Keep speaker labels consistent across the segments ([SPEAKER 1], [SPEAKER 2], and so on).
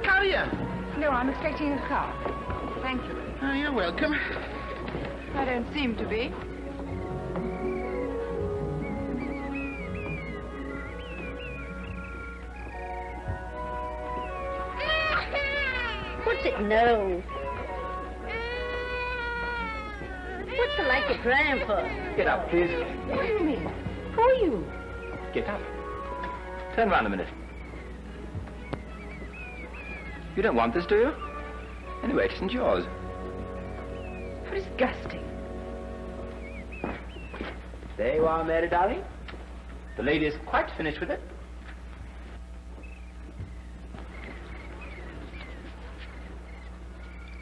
[SPEAKER 1] carrier?
[SPEAKER 2] No, I'm expecting a car. Thank you.
[SPEAKER 1] Oh, you're welcome.
[SPEAKER 2] I don't seem to be.
[SPEAKER 3] What's it? No. What's the like of crying for?
[SPEAKER 4] Get up, please.
[SPEAKER 3] What do you mean? Who are you?
[SPEAKER 4] Get up. Turn round a minute. You don't want this, do you? Anyway, it isn't yours.
[SPEAKER 2] How disgusting.
[SPEAKER 4] There you are, Mary, darling. The lady is quite finished with it.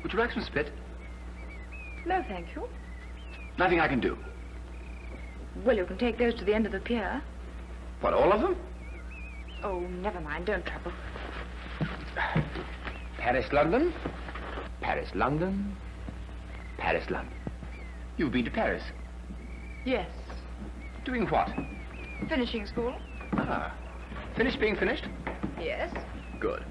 [SPEAKER 4] Would you like some spit?
[SPEAKER 2] No, thank you.
[SPEAKER 4] Nothing I can do.
[SPEAKER 2] Well, you can take those to the end of the pier.
[SPEAKER 4] What, all of them?
[SPEAKER 2] Oh, never mind. Don't trouble.
[SPEAKER 4] Paris, London. Paris, London. Paris, London. You've been to Paris?
[SPEAKER 2] Yes.
[SPEAKER 4] Doing what?
[SPEAKER 2] Finishing school?
[SPEAKER 4] Ah. Finished being finished?
[SPEAKER 2] Yes.
[SPEAKER 4] Good.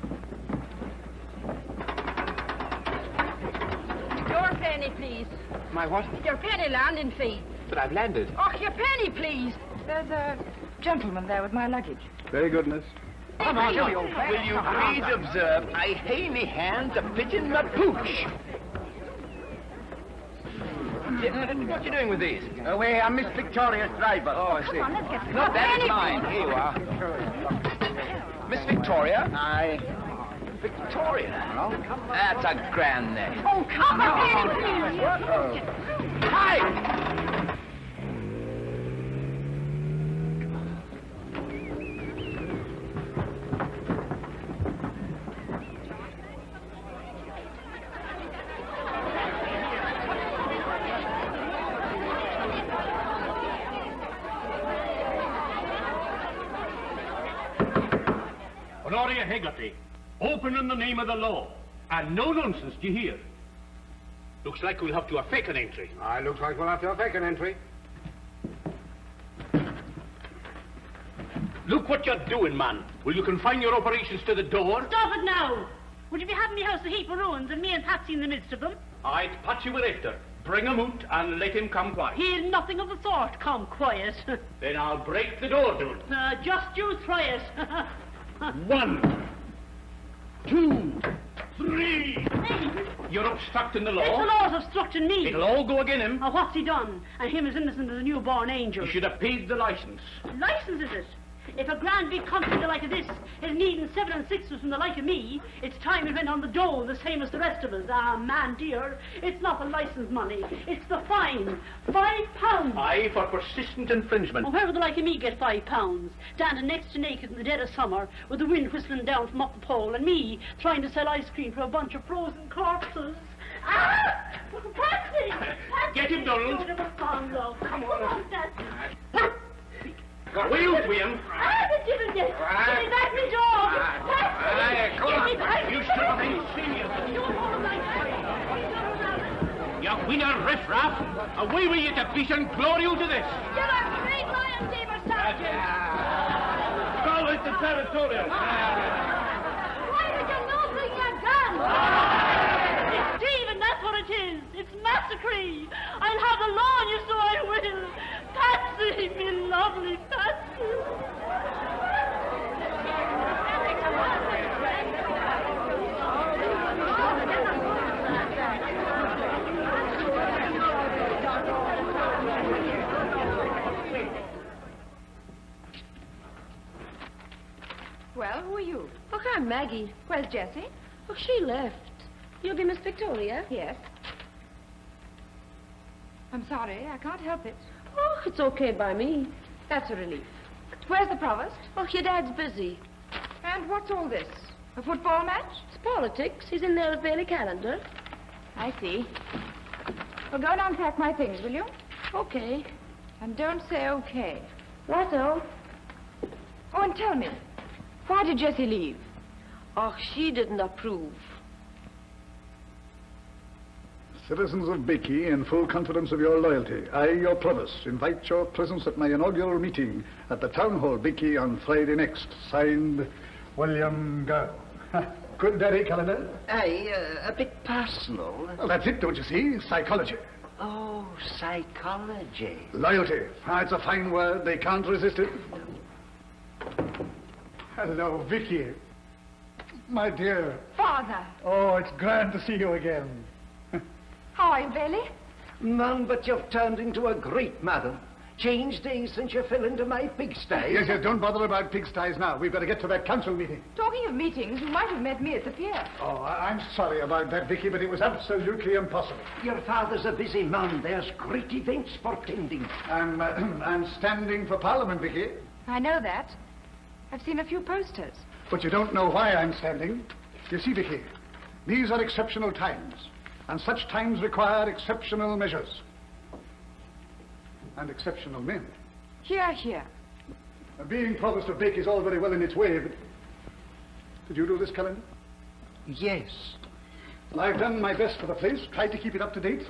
[SPEAKER 3] Your penny, please.
[SPEAKER 4] My what?
[SPEAKER 3] Your penny landing fee.
[SPEAKER 4] But I've landed.
[SPEAKER 3] Oh, your penny, please.
[SPEAKER 2] There's a gentleman there with my luggage.
[SPEAKER 5] Very good, miss.
[SPEAKER 4] Come on, will you please observe, I hae me hands a pigeon my pooch. What are you doing with these?
[SPEAKER 5] Away, I'm Miss Victoria's driver.
[SPEAKER 4] Oh, I see.
[SPEAKER 3] Come on, let's get
[SPEAKER 4] No, that is mine. Here you are. Miss Victoria?
[SPEAKER 5] Aye.
[SPEAKER 4] Victoria? That's a grand name.
[SPEAKER 3] Oh, come on, please.
[SPEAKER 4] Hi!
[SPEAKER 6] Honoria Hegarty, open in the name of the law. And no nonsense, do you hear? Looks like we'll have to fake an entry.
[SPEAKER 5] Aye, looks like we'll have to fake an entry.
[SPEAKER 6] Look what you're doing, man. Will you confine your operations to the door?
[SPEAKER 7] Stop it now! Would you be having me house a heap of ruins and me and Patsy in the midst of them?
[SPEAKER 6] I'd Patsy with Hector. Bring him out and let him come quiet.
[SPEAKER 7] He'll nothing of the sort come quiet.
[SPEAKER 6] Then I'll break the door down.
[SPEAKER 7] Just you try it.
[SPEAKER 6] 1, 2, 3. You're obstructing the
[SPEAKER 7] It's
[SPEAKER 6] law.
[SPEAKER 7] the law's obstructing me.
[SPEAKER 6] It'll all go again him.
[SPEAKER 7] What's he done? And him as innocent as a newborn angel.
[SPEAKER 6] You should have paid the license.
[SPEAKER 7] License is it? If a grand big country the like of this is needing 7 and 6s from the like of me, it's time it went on the dole the same as the rest of us. Ah, man dear, it's not the license money, it's the fine. £5.
[SPEAKER 6] Aye, for persistent infringement.
[SPEAKER 7] Well, where would the like of me get £5? Standing next to naked in the dead of summer with the wind whistling down from up the pole and me trying to sell ice cream for a bunch of frozen corpses. Ah! Patsy!
[SPEAKER 6] Get him, Donald.
[SPEAKER 7] Come on, Patsy.
[SPEAKER 6] Away out with him.
[SPEAKER 7] Ah, the given death! Give me back me dog!
[SPEAKER 6] Aye, come
[SPEAKER 7] Give me
[SPEAKER 6] on.
[SPEAKER 7] back
[SPEAKER 6] You
[SPEAKER 7] me
[SPEAKER 6] should have
[SPEAKER 7] dog!
[SPEAKER 6] been serious.
[SPEAKER 7] You hold my
[SPEAKER 6] You winner riffraff. Away with you to peace and glory out of this.
[SPEAKER 7] You're a great lion, David Sergeant!
[SPEAKER 6] Call it the territorial.
[SPEAKER 7] Why did you not bring your gun? Stephen, that's what it is. It's massacre. I'll have the law on you, so I will. Patsy, me lovely Patsy.
[SPEAKER 2] Well, who are you?
[SPEAKER 3] Look, I'm Maggie.
[SPEAKER 2] Where's Jessie?
[SPEAKER 3] Oh, she left. You'll be Miss Victoria?
[SPEAKER 2] Yes. I'm sorry, I can't help it.
[SPEAKER 3] Oh, it's okay by me.
[SPEAKER 2] That's a relief. Where's the provost?
[SPEAKER 3] Oh, your dad's busy.
[SPEAKER 2] And what's all this? A football match?
[SPEAKER 3] It's politics. He's in there with Bailey Calendar.
[SPEAKER 2] I see. Well, go and unpack my things, will you?
[SPEAKER 3] Okay.
[SPEAKER 2] And don't say okay.
[SPEAKER 3] Righto.
[SPEAKER 2] Oh, and tell me, why did Jessie leave?
[SPEAKER 3] Oh, she didn't approve.
[SPEAKER 5] Citizens of Beaky, in full confidence of your loyalty, I, your provost, invite your presence at my inaugural meeting at the Town Hall, Beaky, on Friday next. Signed, William Girl. Good daddy, Calendar?
[SPEAKER 1] Aye, a bit personal.
[SPEAKER 5] Well, that's it, don't you see? Psychology.
[SPEAKER 1] Oh, psychology.
[SPEAKER 5] Loyalty. Ah, it's a fine word. They can't resist it. Hello, Vicky. My dear.
[SPEAKER 2] Father,
[SPEAKER 5] Oh, it's grand to see you again.
[SPEAKER 2] how are you, Bailey?
[SPEAKER 1] None but you've turned into a great madam. Changed days since you fell into my pigsty.
[SPEAKER 5] Yes, don't bother about pigsties now. We've got to get to that council meeting.
[SPEAKER 2] Talking of meetings, you might have met me at the pier.
[SPEAKER 5] Oh, I'm sorry about that, Vicky, but it was absolutely impossible.
[SPEAKER 1] Your father's a busy man. There's great events portending.
[SPEAKER 5] I'm standing for Parliament, Vicky.
[SPEAKER 2] I know that. I've seen a few posters.
[SPEAKER 5] But you don't know why I'm standing. You see, Vicky, these are exceptional times, and such times require exceptional measures. And exceptional men.
[SPEAKER 2] Here, here.
[SPEAKER 5] Being Provost of Bake is all very well in its way, but... Did you do this, Calendar?
[SPEAKER 1] Yes.
[SPEAKER 5] Well, I've done my best for the place, tried to keep it up to date.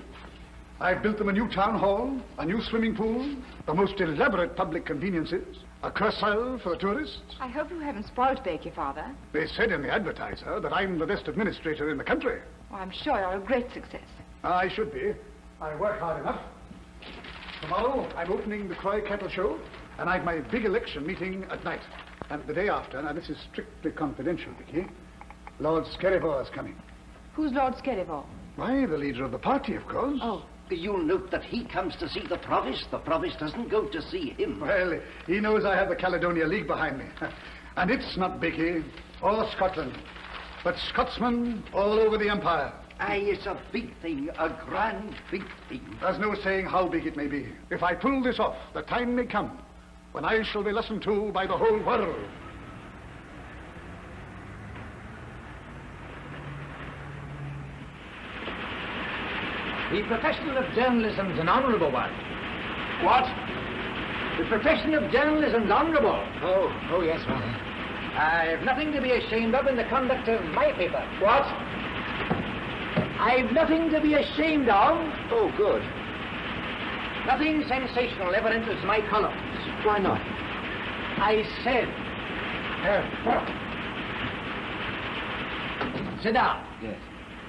[SPEAKER 5] I've built them a new town hall, a new swimming pool, the most elaborate public conveniences, a curcile for the tourists.
[SPEAKER 2] I hope you haven't spoiled Bakey, Father.
[SPEAKER 5] They said in the advertiser that I'm the best administrator in the country.
[SPEAKER 2] Oh, I'm sure you're a great success.
[SPEAKER 5] I should be. I work hard enough. Tomorrow, I'm opening the Croy Cattle Show, and I've my big election meeting at night. And the day after, now this is strictly confidential, Vicky, Lord Skerriver is coming.
[SPEAKER 2] Who's Lord Skerriver?
[SPEAKER 5] Why, the leader of the party, of course.
[SPEAKER 2] Oh.
[SPEAKER 1] You'll note that he comes to see the Provost. The Provost doesn't go to see him.
[SPEAKER 5] Well, he knows I have the Caledonia League behind me. And it's not Bakey or Scotland, but Scotsmen all over the Empire.
[SPEAKER 1] Aye, it's a big thing, a grand big thing.
[SPEAKER 5] There's no saying how big it may be. If I pull this off, the time may come when I shall be listened to by the whole world.
[SPEAKER 8] The profession of journalism's an honourable one.
[SPEAKER 6] What?
[SPEAKER 8] The profession of journalism's honourable.
[SPEAKER 4] Oh, yes, Father.
[SPEAKER 8] I've nothing to be ashamed of in the conduct of my paper.
[SPEAKER 6] What?
[SPEAKER 8] I've nothing to be ashamed of.
[SPEAKER 4] Oh, good.
[SPEAKER 8] Nothing sensational ever enters my columns.
[SPEAKER 4] Why not?
[SPEAKER 8] I said... Sit down.
[SPEAKER 4] Yes.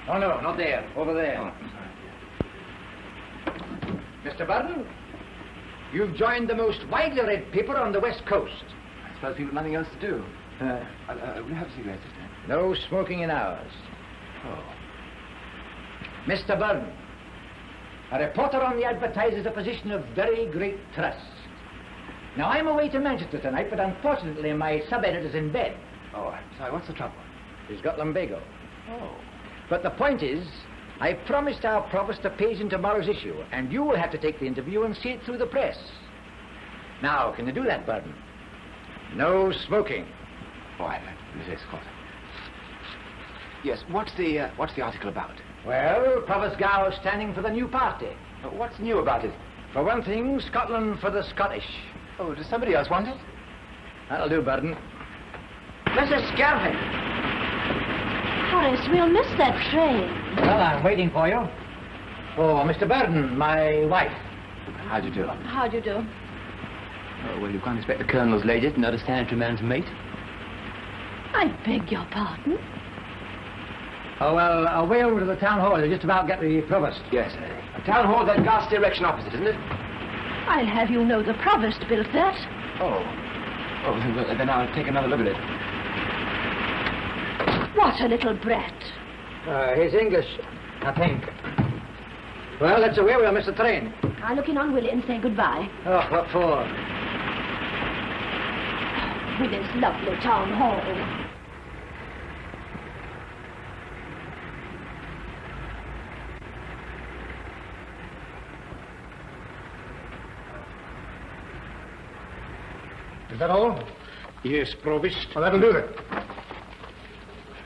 [SPEAKER 8] Oh, no, not there. Over there.
[SPEAKER 4] Oh,
[SPEAKER 8] Mr. Burton, you've joined the most widely read paper on the West Coast.
[SPEAKER 4] I suppose people have nothing else to do. Will you have a cigarette, sister?
[SPEAKER 8] No smoking in ours.
[SPEAKER 4] Oh.
[SPEAKER 8] Mr. Burton, a reporter on the Advertiser is a position of very great trust. Now, I'm away to Manchester tonight, but unfortunately my sub-editor's in bed.
[SPEAKER 4] Oh, I'm sorry. What's the trouble?
[SPEAKER 8] He's got lumbago.
[SPEAKER 4] Oh.
[SPEAKER 8] But the point is, I promised our Provost a page in tomorrow's issue, and you will have to take the interview and see it through the press. Now, can you do that, Burton? No smoking.
[SPEAKER 4] Oh, yes, of course. Yes, what's the article about?
[SPEAKER 8] Well, Provost Gow standing for the new party.
[SPEAKER 4] What's new about it?
[SPEAKER 8] For one thing, Scotland for the Scottish.
[SPEAKER 4] Oh, does somebody else want it?
[SPEAKER 8] That'll do, Burton. Mrs. Scarlett.
[SPEAKER 7] Horace, we'll miss that train.
[SPEAKER 8] Well, I'm waiting for you. Oh, Mr. Burton, my wife.
[SPEAKER 4] How do you do?
[SPEAKER 7] How do you do?
[SPEAKER 4] Oh, well, you can't expect the Colonel's lady to know the sanitary man's mate.
[SPEAKER 7] I beg your pardon.
[SPEAKER 8] Oh, well, away over to the town hall. You'll just about get the Provost.
[SPEAKER 4] Yes, sir. The town hall, that ghastly erection opposite, isn't it?
[SPEAKER 7] I'll have you know the Provost built that.
[SPEAKER 4] Oh. Oh, well, then I'll take another look at it.
[SPEAKER 7] What a little brat.
[SPEAKER 8] He's English, I think. Well, that's away. We'll miss the train.
[SPEAKER 7] I'll look in on Willie and say goodbye.
[SPEAKER 8] Oh, what for?
[SPEAKER 7] With this lovely town hall.
[SPEAKER 5] Is that all?
[SPEAKER 6] Yes, Provost.
[SPEAKER 5] Well, that'll do then.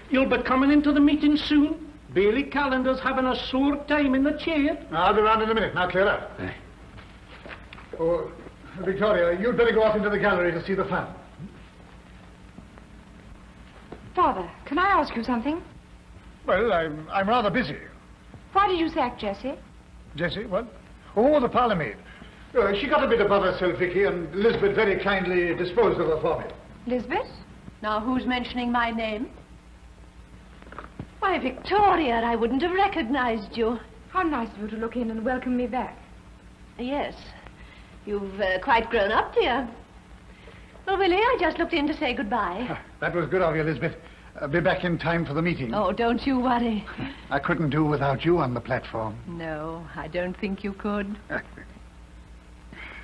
[SPEAKER 6] You'll be coming into the meeting soon. Bailey Calendar's having a sore time in the chair.
[SPEAKER 5] I'll be round in a minute. Now, clear up.
[SPEAKER 4] Aye.
[SPEAKER 5] Oh, Victoria, you'd better go out into the gallery to see the fun.
[SPEAKER 2] Father, can I ask you something?
[SPEAKER 5] Well, I'm rather busy.
[SPEAKER 2] Why did you sack Jessie?
[SPEAKER 5] Jessie, what? Oh, the parlour maid. She got a bit above herself, Vicky, and Lisbeth very kindly disposed of her for me.
[SPEAKER 2] Lisbeth?
[SPEAKER 7] Now, who's mentioning my name?
[SPEAKER 2] Why, Victoria, I wouldn't have recognized you.
[SPEAKER 9] How nice of you to look in and welcome me back.
[SPEAKER 2] Yes. You've quite grown up, dear. Well, Willie, I just looked in to say goodbye.
[SPEAKER 5] That was good of you, Elizabeth. Be back in time for the meeting.
[SPEAKER 2] Oh, don't you worry.
[SPEAKER 5] I couldn't do without you on the platform.
[SPEAKER 2] No, I don't think you could.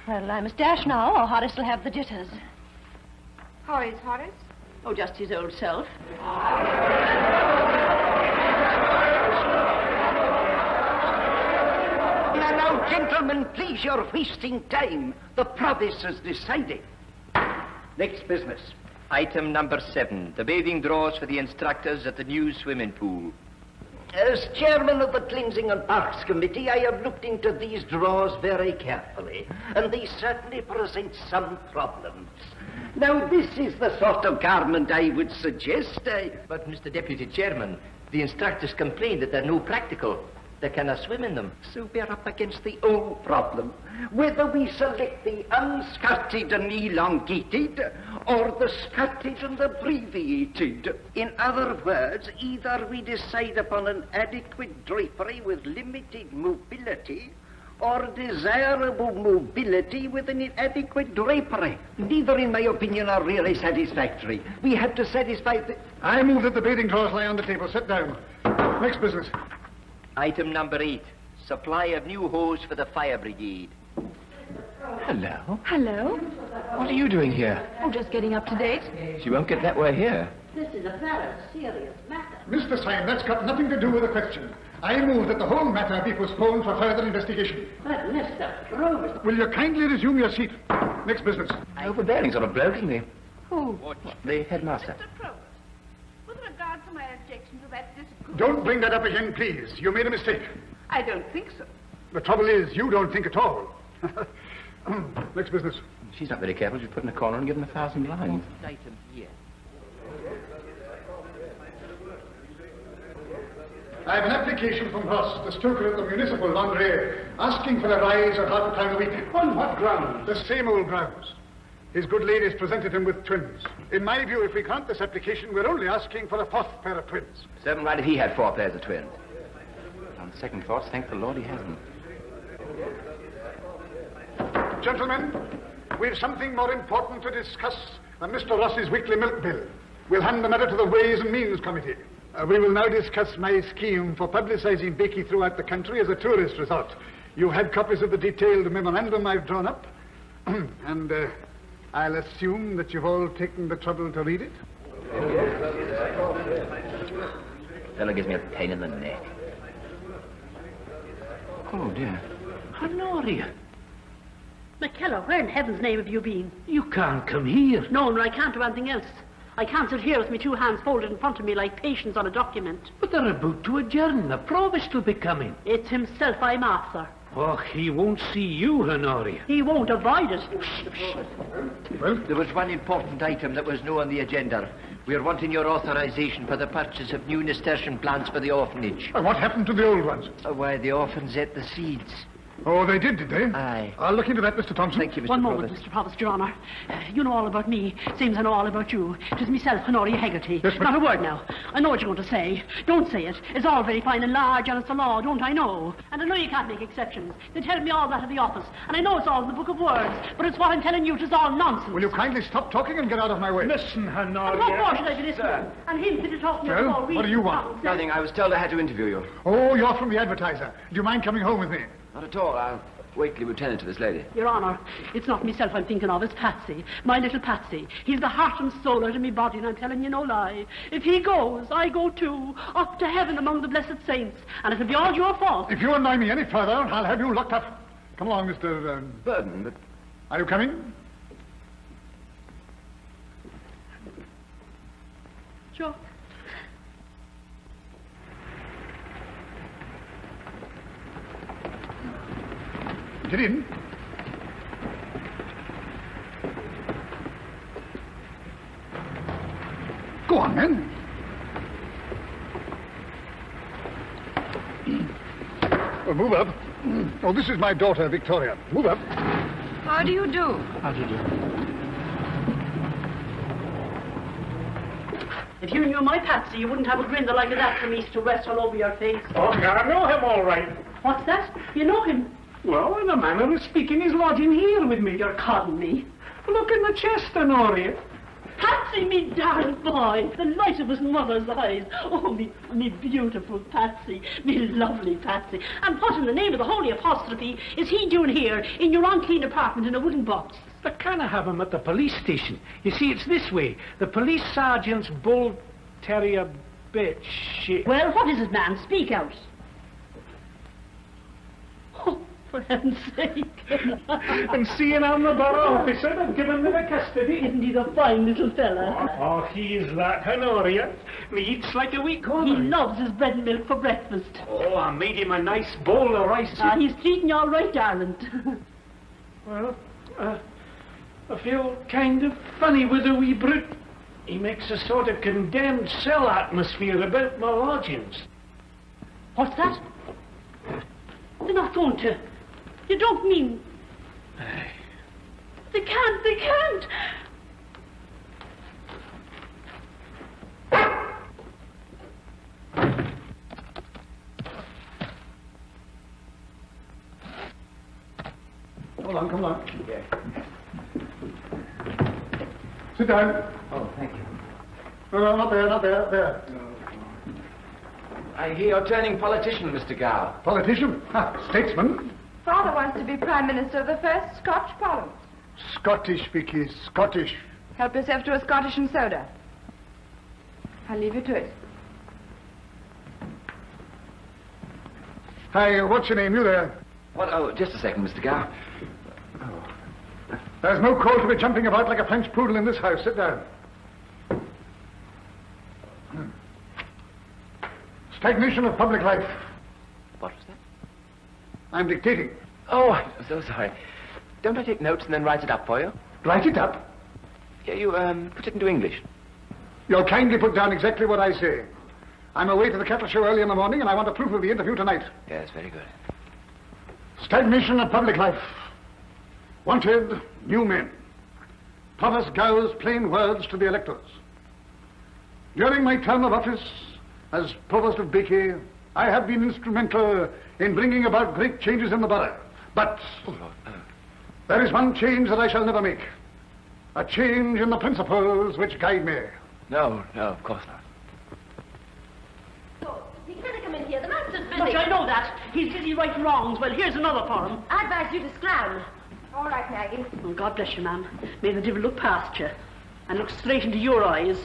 [SPEAKER 2] Well, I must dash now, or Horace will have the jitters.
[SPEAKER 9] How is Horace?
[SPEAKER 2] Oh, just his old self.
[SPEAKER 1] Now, gentlemen, please, you're wasting time. The province has decided. Next business.
[SPEAKER 4] Item number 7, the bathing draws for the instructors at the new swimming pool.
[SPEAKER 1] As chairman of the Cleansing and Parks Committee, I have looked into these draws very carefully, and they certainly present some problems. Now, this is the sort of garment I would suggest.
[SPEAKER 4] But, Mr. Deputy Chairman, the instructors complain that they're no practical. They cannot swim in them.
[SPEAKER 1] So we're up against the old problem, whether we select the unskirted and elongated, or the skirted and abbreviated. In other words, either we decide upon an adequate drapery with limited mobility, or desirable mobility with an inadequate drapery. Neither, in my opinion, are really satisfactory. We have to satisfy the...
[SPEAKER 5] I move that the bathing drawers lie on the table. Sit down. Next business.
[SPEAKER 4] Item number 8, supply of new hose for the fire brigade. Hello.
[SPEAKER 9] Hello.
[SPEAKER 4] What are you doing here?
[SPEAKER 9] Oh, just getting up to date.
[SPEAKER 4] She won't get that way here.
[SPEAKER 7] This is a very serious matter.
[SPEAKER 5] Mr. Syme, that's got nothing to do with the question. I move that the whole matter be postponed for further investigation.
[SPEAKER 7] But, Mr. Provost...
[SPEAKER 5] Will you kindly resume your seat? Next business.
[SPEAKER 4] Overbearing sort of bloke, isn't he?
[SPEAKER 9] Who?
[SPEAKER 4] The headmaster.
[SPEAKER 2] Provost, with regard to my objection to that discourse...
[SPEAKER 5] Don't bring that up again, please. You made a mistake.
[SPEAKER 2] I don't think so.
[SPEAKER 5] The trouble is, you don't think at all. Next business.
[SPEAKER 4] She's not very careful. She's put in a corner and given 1,000 lines. Item here.
[SPEAKER 5] I have an application from Ross, the stoker at the municipal laundry, asking for a rise of £0.5 a week.
[SPEAKER 6] On what grounds?
[SPEAKER 5] The same old grounds. His good ladies presented him with twins. In my view, if we grant this application, we're only asking for a 4th pair of twins.
[SPEAKER 4] Serve him right if he had 4 pairs of twins. On second thoughts, thank the Lord he hasn't.
[SPEAKER 5] Gentlemen, we've something more important to discuss than Mr. Ross's weekly milk bill. We'll hand the matter to the Ways and Means Committee. We will now discuss my scheme for publicising Bakey throughout the country as a tourist resort. You had copies of the detailed memorandum I've drawn up, and I'll assume that you've all taken the trouble to read it.
[SPEAKER 4] Fellow gives me a pain in the neck. Oh, dear.
[SPEAKER 6] Honoria,
[SPEAKER 7] McKellar, where in heaven's name have you been?
[SPEAKER 6] you can't come here.
[SPEAKER 7] No, I can't do anything else. I can't sit here with my 2 hands folded in front of me like patience on a document.
[SPEAKER 6] But they're about to adjourn. The provost will be coming.
[SPEAKER 7] It's himself I'm after.
[SPEAKER 6] Oh, he won't see you, Honoria.
[SPEAKER 7] He won't avoid it.
[SPEAKER 4] Well, there was one important item that was no on the agenda. We're wanting your authorization for the purchase of new nasturtium plants for the orphanage.
[SPEAKER 5] What happened to the old ones?
[SPEAKER 4] Why, the orphans ate the seeds.
[SPEAKER 5] Oh, they did they?
[SPEAKER 4] Aye.
[SPEAKER 5] I'll look into that, Mr. Thompson.
[SPEAKER 4] Thank you, Mr.
[SPEAKER 7] One moment,
[SPEAKER 4] Provost.
[SPEAKER 7] Mr. Provost, Your Honour. You know all about me, same as I know all about you. It is myself, Honoria Hegarty.
[SPEAKER 5] Yes,
[SPEAKER 7] Not a word now. I know what you're going to say. Don't say it. It's all very fine and large, and it's the law, don't I know? And I know you can't make exceptions. They tell me all that at the office, and I know it's all in the book of words, but it's what I'm telling you, it is all nonsense.
[SPEAKER 5] Will you kindly stop talking and get out of my way?
[SPEAKER 6] Listen, Honoria.
[SPEAKER 7] And what more should I be listening? And him to talk to me
[SPEAKER 5] Well,
[SPEAKER 7] about all
[SPEAKER 5] what do you want?
[SPEAKER 7] nonsense.
[SPEAKER 4] Nothing. I was told I had to interview you.
[SPEAKER 5] Oh, you're from the Advertiser. Do you mind coming home with me?
[SPEAKER 4] Not at all. I'll wait till you attend to this lady.
[SPEAKER 7] Your Honour, it's not myself I'm thinking of, it's Patsy. My little Patsy. He's the heart and soul out of me body, and I'm telling you no lie. If he goes, I go too, up to heaven among the blessed saints, and it'll be all your fault.
[SPEAKER 5] If you annoy me any further, I'll have you locked up. Come along, Mr.
[SPEAKER 4] Burden, but...
[SPEAKER 5] Are you coming?
[SPEAKER 7] Sure.
[SPEAKER 5] Get in. Go on, then. Well, move up. Oh, this is my daughter, Victoria. Move up.
[SPEAKER 9] How do you do?
[SPEAKER 6] How do you do?
[SPEAKER 7] If you knew my Patsy, you wouldn't have a grin the like of that from east to west all over your face.
[SPEAKER 6] Oh, I know him all right.
[SPEAKER 7] What's that? You know him?
[SPEAKER 6] Well, the man who was speaking is lodging here with me.
[SPEAKER 7] You're codding me.
[SPEAKER 6] Look in the chest, Honoria.
[SPEAKER 7] Patsy, me darling boy, the light of his mother's eyes. Oh, me beautiful Patsy, me lovely Patsy. And what in the name of the holy apostrophe is he doing here in your unclean apartment in a wooden box?
[SPEAKER 6] They can't have him at the police station. You see, it's this way. The police sergeant's bull terrier bitch.
[SPEAKER 7] Well, what is it, man? Speak out. Oh, for heaven's sake.
[SPEAKER 6] And seeing I'm the borough officer, they've given me the custody.
[SPEAKER 7] Isn't he the fine little fella?
[SPEAKER 6] Oh, he's that, Honoria. Me eats like a weak corner.
[SPEAKER 7] He loves his bread and milk for breakfast.
[SPEAKER 6] Oh, I made him a nice bowl of rice.
[SPEAKER 7] He's treating you all right, darling.
[SPEAKER 6] Well, I feel kind of funny with the wee brute. He makes a sort of condemned cell atmosphere about my lodgings.
[SPEAKER 7] What's that? They're not going to. You don't mean... They can't.
[SPEAKER 5] Come along. Yeah. Sit down.
[SPEAKER 8] Oh, thank you.
[SPEAKER 5] No, not there. There.
[SPEAKER 8] I hear you're turning politician, Mr. Gow.
[SPEAKER 5] Politician? Statesman?
[SPEAKER 9] Father wants to be Prime Minister of the first Scotch Parliament.
[SPEAKER 5] Scottish, Vicky, Scottish.
[SPEAKER 9] Help yourself to a Scottish and soda. I'll leave you to it.
[SPEAKER 5] Hi, what's your name? You there?
[SPEAKER 8] What? Oh, just a second, Mr. Gow.
[SPEAKER 5] There's no call to be jumping about like a French poodle in this house. Sit down. Stagnation of public life.
[SPEAKER 10] What was that?
[SPEAKER 5] I'm dictating.
[SPEAKER 10] Oh, I'm so sorry. Don't I take notes and then write it up for you?
[SPEAKER 5] Write it up.
[SPEAKER 10] Yeah, you, put it into English.
[SPEAKER 5] You'll kindly put down exactly what I say. I'm away to the cattle show early in the morning, and I want a proof of the interview tonight.
[SPEAKER 10] Yes, very good.
[SPEAKER 5] Stagnation of public life. Wanted new men. Thomas Gow's plain words to the electors. During my term of office as Provost of Beakey, I have been instrumental in bringing about great changes in the borough. But there is one change that I shall never make. A change in the principles which guide me.
[SPEAKER 10] No, of course not.
[SPEAKER 2] Oh, you better come in here. The master's busy.
[SPEAKER 7] But I know that. He's busy writing wrongs. Well, here's another for him.
[SPEAKER 2] I advise you to scram.
[SPEAKER 9] All right, Maggie.
[SPEAKER 7] Oh, God bless you, ma'am. May the devil look past you and look straight into your eyes.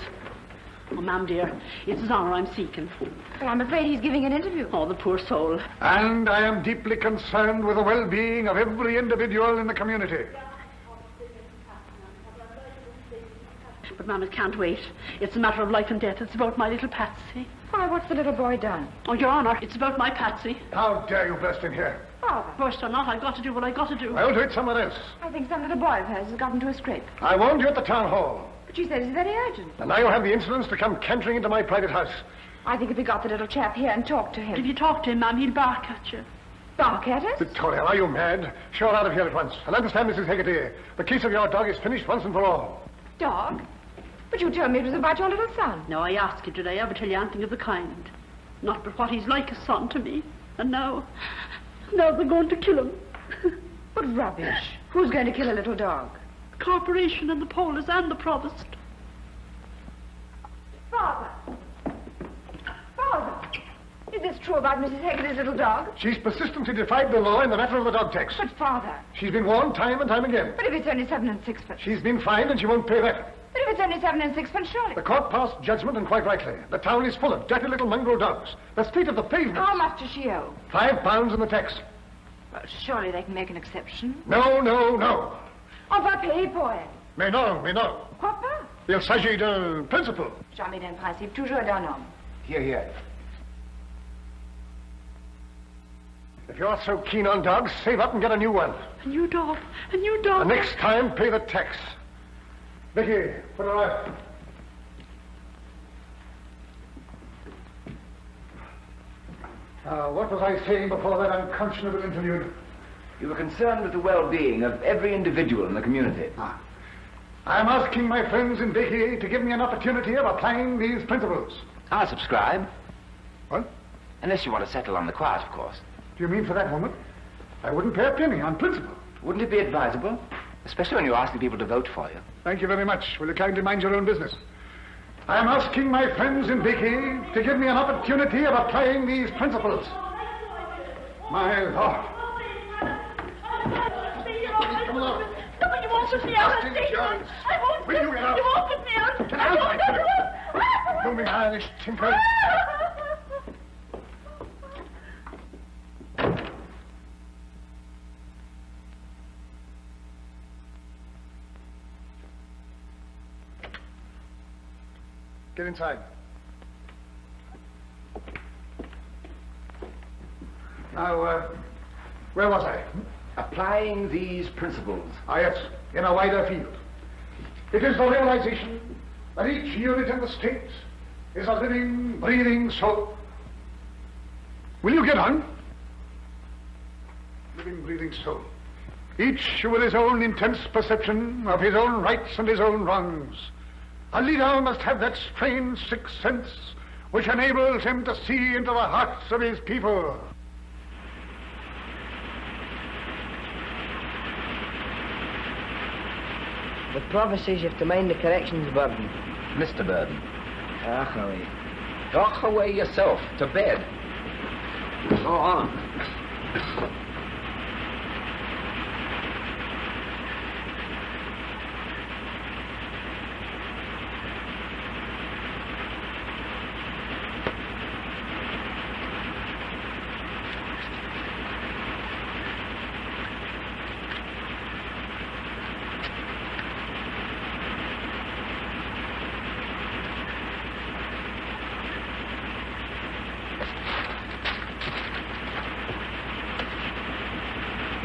[SPEAKER 7] Oh, ma'am, dear, it's his honour I'm seeking.
[SPEAKER 9] Well, I'm afraid he's giving an interview.
[SPEAKER 7] Oh, the poor soul.
[SPEAKER 5] And I am deeply concerned with the well-being of every individual in the community.
[SPEAKER 7] But, ma'am, it can't wait. It's a matter of life and death. It's about my little Patsy.
[SPEAKER 9] Why, what's the little boy done?
[SPEAKER 7] Oh, Your Honour, it's about my Patsy.
[SPEAKER 5] How dare you burst in here?
[SPEAKER 9] Father,
[SPEAKER 7] First or not, I've got to do what I've got to do.
[SPEAKER 5] I'll do it somewhere else.
[SPEAKER 9] I think some little boy of hers has gotten into a scrape.
[SPEAKER 5] I warned you at the town hall.
[SPEAKER 9] But she said it's very urgent.
[SPEAKER 5] And now you have the insolence to come cantering into my private house.
[SPEAKER 9] I think if we got the little chap here and talked to
[SPEAKER 7] If
[SPEAKER 9] him.
[SPEAKER 7] you talk to him, ma'am, he'll bark at you.
[SPEAKER 9] Bark at us?
[SPEAKER 5] Victoria, are you mad? Show her out of here at once. And understand, Mrs. Hegarty, the case of your dog is finished once and for all.
[SPEAKER 9] Dog? But you told me it was about your little son.
[SPEAKER 7] Now, I ask you, did I ever tell you anything of the kind? Not but what he's like a son to me. And now they're going to kill him.
[SPEAKER 9] What rubbish. Who's going to kill a little dog?
[SPEAKER 7] The corporation and the polis and the provost.
[SPEAKER 9] Father! Father! Is this true about Mrs. Hegarty's little dog?
[SPEAKER 5] She's persistently defied the law in the matter of the dog tax.
[SPEAKER 9] But, Father...
[SPEAKER 5] She's been warned time and time again.
[SPEAKER 9] But if it's only 7 and 6pence...
[SPEAKER 5] She's been fined and she won't pay that.
[SPEAKER 9] But if it's only 7 and 6pence, surely...
[SPEAKER 5] The court passed judgment, and quite rightly. The town is full of dirty little mongrel dogs. The state of the pavement.
[SPEAKER 9] How much does she owe?
[SPEAKER 5] £5 in the tax.
[SPEAKER 9] Well, surely they can make an exception.
[SPEAKER 5] No.
[SPEAKER 9] On va payer pour elle.
[SPEAKER 5] Mais non.
[SPEAKER 9] Quoi pas?
[SPEAKER 5] Il s'agit d'un principle.
[SPEAKER 9] Jamais d'un principe, toujours d'un homme.
[SPEAKER 8] Here.
[SPEAKER 5] If you're so keen on dogs, save up and get a new one.
[SPEAKER 7] A new dog.
[SPEAKER 5] And next time, pay the tax. Vicky, put her out. What was I saying before that unconscionable interview?
[SPEAKER 8] You were concerned with the well-being of every individual in the community.
[SPEAKER 5] I am asking my friends in Vicky to give me an opportunity of applying these principles.
[SPEAKER 10] I'll subscribe.
[SPEAKER 5] What?
[SPEAKER 10] Unless you want to settle on the quiet, of course.
[SPEAKER 5] Do you mean for that woman? I wouldn't pay a penny on principle.
[SPEAKER 10] Wouldn't it be advisable? Especially when you're asking people to vote for you.
[SPEAKER 5] Thank you very much. Will you kindly mind your own business? I am asking my friends in Vicky to give me an opportunity of applying these principles. My Lord. Come along.
[SPEAKER 7] No, but you won't put me out.
[SPEAKER 5] Insurance.
[SPEAKER 7] I won't.
[SPEAKER 5] Will you get out?
[SPEAKER 7] You won't put me out.
[SPEAKER 5] Get out, my friend. You me Irish tinker. Get inside. Now, where was I?
[SPEAKER 10] Applying these principles.
[SPEAKER 5] Ah, yes, in a wider field. It is the realization that each unit in the state is a living, breathing soul. Will you get on? Living, breathing soul. Each with his own intense perception of his own rights and his own wrongs. A leader must have that strange sixth sense which enables him to see into the hearts of his people.
[SPEAKER 11] The prophet says you have to mind the corrections, Burden.
[SPEAKER 10] Mr. Burden.
[SPEAKER 11] Ach, away.
[SPEAKER 10] Talk away yourself. To bed.
[SPEAKER 1] Go on.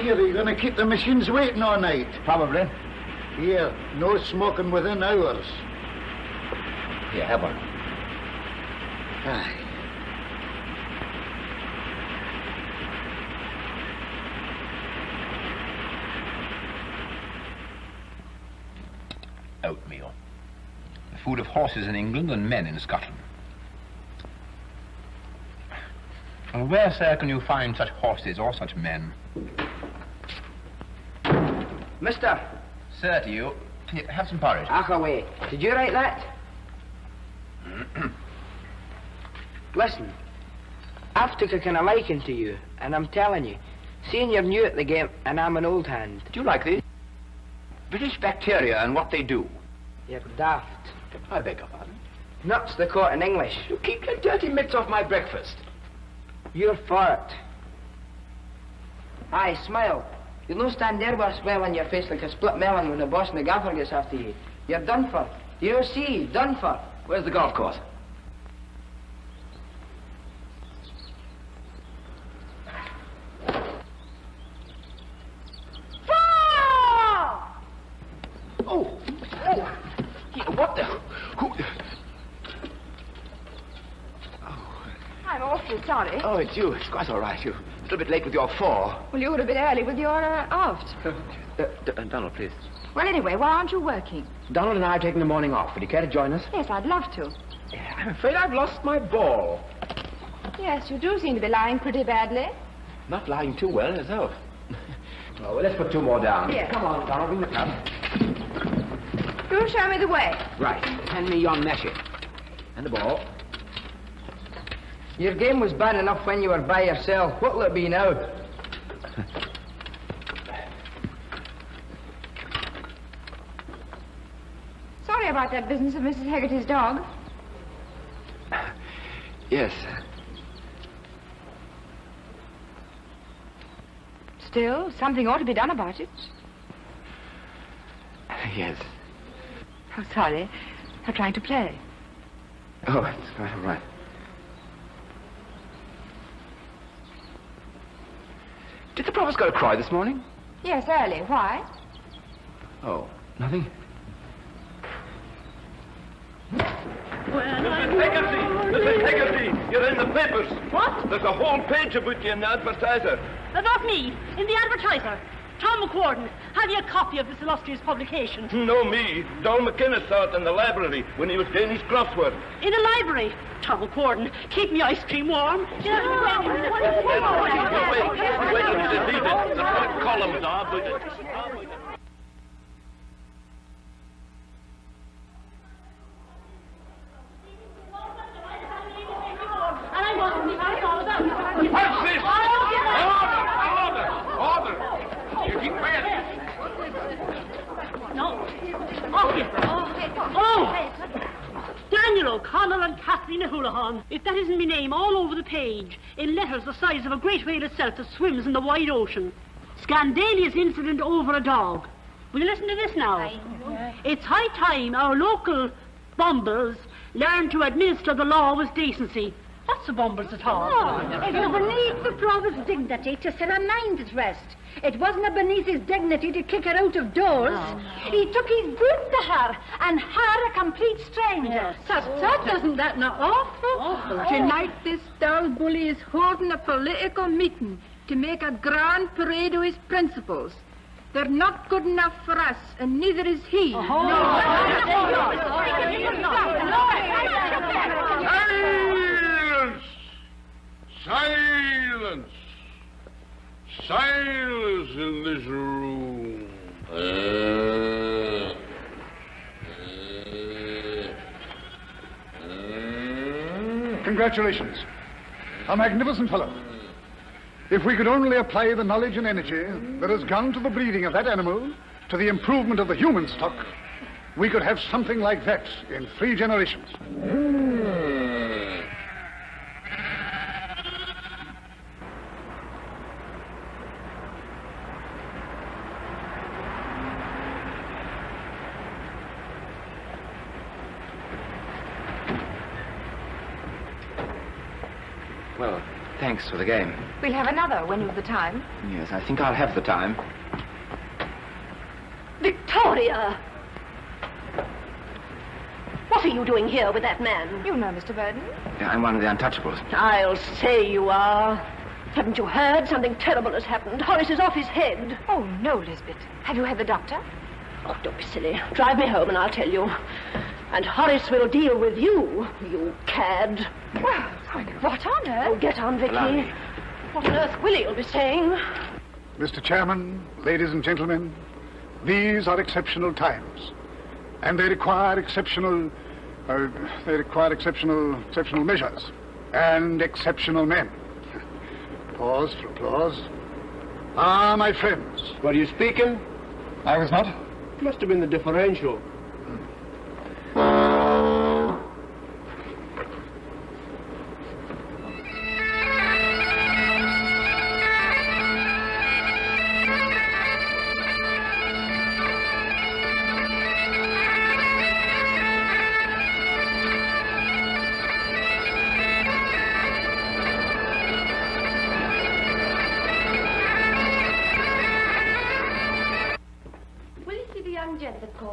[SPEAKER 12] Here, are you going to keep the machines waiting all night?
[SPEAKER 8] Probably.
[SPEAKER 12] Here, no smoking within hours.
[SPEAKER 8] Here, have one.
[SPEAKER 12] Aye.
[SPEAKER 13] Oatmeal. The food of horses in England and men in Scotland. And where, sir, can you find such horses or such men?
[SPEAKER 11] Mister.
[SPEAKER 13] Sir, to you. Here, have some porridge.
[SPEAKER 11] Ach, away. Did you write that? Listen, I've took a kind of liking to you, and I'm telling you, seeing you're new at the game, and I'm an old hand.
[SPEAKER 13] Do you like these? British bacteria and what they do.
[SPEAKER 11] You're daft.
[SPEAKER 13] I beg your pardon.
[SPEAKER 11] Nuts they call it in English.
[SPEAKER 13] You keep your dirty mitts off my breakfast.
[SPEAKER 11] You're for it. Aye, smile. You'll no stand there with a smile on your face like a split melon when the boss and the gaffer gets after you. You're done for. Do you see? Done for.
[SPEAKER 13] Where's the golf course? Oh! Yeah, what the? Who?
[SPEAKER 9] I'm awfully sorry.
[SPEAKER 13] Oh, it's you. It's quite all right. You're a little bit late with your four.
[SPEAKER 9] Well, you were a bit early with your aft.
[SPEAKER 13] Donald, please.
[SPEAKER 9] Well, anyway, why aren't you working?
[SPEAKER 13] Donald and I are taking the morning off. Would you care to join us?
[SPEAKER 9] Yes, I'd love to.
[SPEAKER 13] I'm afraid I've lost my ball.
[SPEAKER 9] Yes, you do seem to be lying pretty badly.
[SPEAKER 13] Not lying too well yourself. Oh, well, let's put two more down.
[SPEAKER 9] Yes.
[SPEAKER 13] Come on, Donald, bring the cup.
[SPEAKER 9] Do show me the way.
[SPEAKER 13] Right. Hand me your mashie. And the ball.
[SPEAKER 11] Your game was bad enough when you were by yourself. What'll it be now?
[SPEAKER 9] Sorry about that business of Mrs. Haggerty's dog.
[SPEAKER 13] Yes.
[SPEAKER 9] Still, something ought to be done about it.
[SPEAKER 13] Yes.
[SPEAKER 9] Oh, sorry. I'm trying to play.
[SPEAKER 13] Oh, it's quite all right. Did the provost go to Croy this morning?
[SPEAKER 9] Yes, early. Why?
[SPEAKER 13] Oh, nothing?
[SPEAKER 14] Mrs. Haggerty, you're in the papers.
[SPEAKER 7] What?
[SPEAKER 14] There's a whole page about you in the Advertiser.
[SPEAKER 7] Not me. In the Advertiser. Tom McWarden, have you a copy of this illustrious publication?
[SPEAKER 14] No, me. Don McInnes saw it in the library when he was doing his crossword.
[SPEAKER 7] In a library? Tom McWarden, keep me ice cream warm.
[SPEAKER 14] Wait until you see it. The front columns are, but...
[SPEAKER 6] What's this? Order! You keep quiet.
[SPEAKER 7] No. Oh! Daniel O'Connell and Kathleen O'Houlihan. If that isn't my name all over the page, in letters the size of a great whale itself that swims in the wide ocean. Scandalous incident over a dog. Will you listen to this now? It's high time our local bumbles learn to administer the law with decency. What's the bumbles at all?
[SPEAKER 15] It was beneath the province's dignity to set her mind at rest. It wasn't beneath his dignity to kick her out of doors. He took his boot to her, and her a complete stranger.
[SPEAKER 16] Isn't that not awful? Tonight this dull bully is holding a political meeting to make a grand parade of his principles. They're not good enough for us, and neither is he.
[SPEAKER 17] Silence! Silence in this room.
[SPEAKER 5] Congratulations. A magnificent fellow. If we could only apply the knowledge and energy that has gone to the breeding of that animal, to the improvement of the human stock, we could have something like that in 3 generations.
[SPEAKER 10] Well, thanks for the game.
[SPEAKER 9] We'll have another when you've the time.
[SPEAKER 10] Yes, I think I'll have the time.
[SPEAKER 2] Victoria! What are you doing here with that man?
[SPEAKER 9] You know Mr. Burden.
[SPEAKER 10] Yeah, I'm one of the untouchables.
[SPEAKER 2] I'll say you are. Haven't you heard? Something terrible has happened. Horace is off his head.
[SPEAKER 9] Oh, no, Lisbeth. Have you had the doctor?
[SPEAKER 2] Oh, don't be silly. Drive me home and I'll tell you. And Horace will deal with you, you cad.
[SPEAKER 9] Well, what on earth?
[SPEAKER 2] Oh, get on, Vicky. What on earth will you be saying?
[SPEAKER 5] Mr. Chairman, ladies and gentlemen, these are exceptional times, and they require exceptional measures and exceptional men. Pause for applause. Ah, my friends.
[SPEAKER 14] Were you speaking?
[SPEAKER 5] I was not.
[SPEAKER 14] Must have been the differential.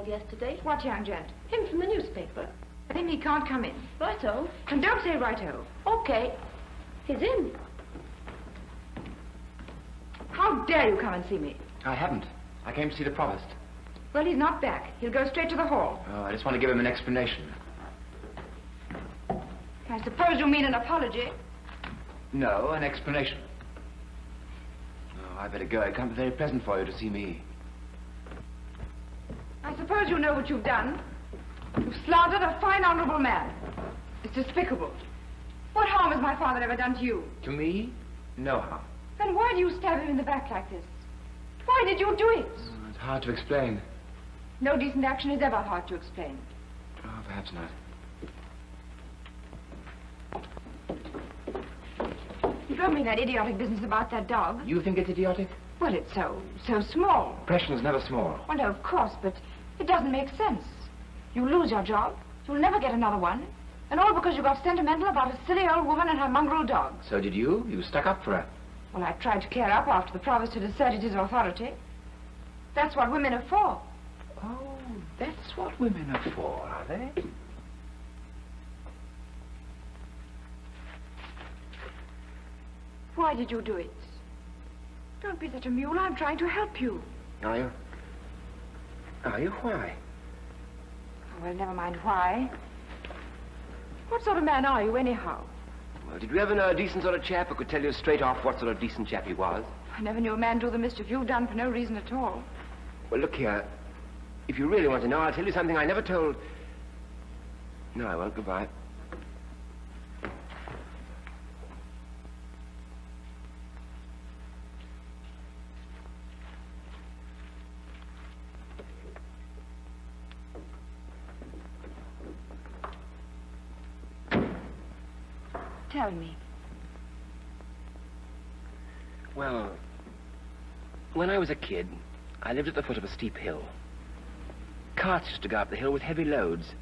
[SPEAKER 2] Yesterday.
[SPEAKER 9] What young gent?
[SPEAKER 2] Him from the newspaper.
[SPEAKER 9] Tell him he can't come in.
[SPEAKER 2] Righto.
[SPEAKER 9] And don't say righto.
[SPEAKER 2] Okay. He's in.
[SPEAKER 9] How dare you come and see me?
[SPEAKER 10] I haven't. I came to see the provost.
[SPEAKER 9] Well, he's not back. He'll go straight to the hall.
[SPEAKER 10] Oh, I just want to give him an explanation.
[SPEAKER 9] I suppose you mean an apology.
[SPEAKER 10] No, an explanation. Oh, I better go. It can't be very pleasant for you to see me.
[SPEAKER 9] I suppose you know what you've done. You've slandered a fine, honorable man. It's despicable. What harm has my father ever done to you?
[SPEAKER 10] To me? No harm.
[SPEAKER 9] Then why do you stab him in the back like this? Why did you do it?
[SPEAKER 10] Oh, it's hard to explain.
[SPEAKER 9] No decent action is ever hard to explain.
[SPEAKER 10] Oh, perhaps not.
[SPEAKER 9] You don't mean that idiotic business about that dog?
[SPEAKER 10] You think it's idiotic?
[SPEAKER 9] Well, it's so small.
[SPEAKER 10] Impression's never small.
[SPEAKER 9] Well, no, of course, but it doesn't make sense. You lose your job, you'll never get another one, and all because you got sentimental about a silly old woman and her mongrel dog.
[SPEAKER 10] So did you? You stuck up for her.
[SPEAKER 9] Well, I tried to clear up after the provost had asserted his authority. That's what women are for.
[SPEAKER 10] Oh, that's what women are for, are they?
[SPEAKER 9] Why did you do it? Don't be such a mule. I'm trying to help you.
[SPEAKER 10] Are you? Are you? Why?
[SPEAKER 9] Oh, well, never mind why. What sort of man are you, anyhow?
[SPEAKER 10] Well, did you ever know a decent sort of chap who could tell you straight off what sort of decent chap he was?
[SPEAKER 9] I never knew a man do the mischief you've done for no reason at all.
[SPEAKER 10] Well, look here. If you really want to know, I'll tell you something I never told... No, I won't. Goodbye.
[SPEAKER 9] Tell me.
[SPEAKER 10] Well, when I was a kid, I lived at the foot of a steep hill. Carts used to go up the hill with heavy loads.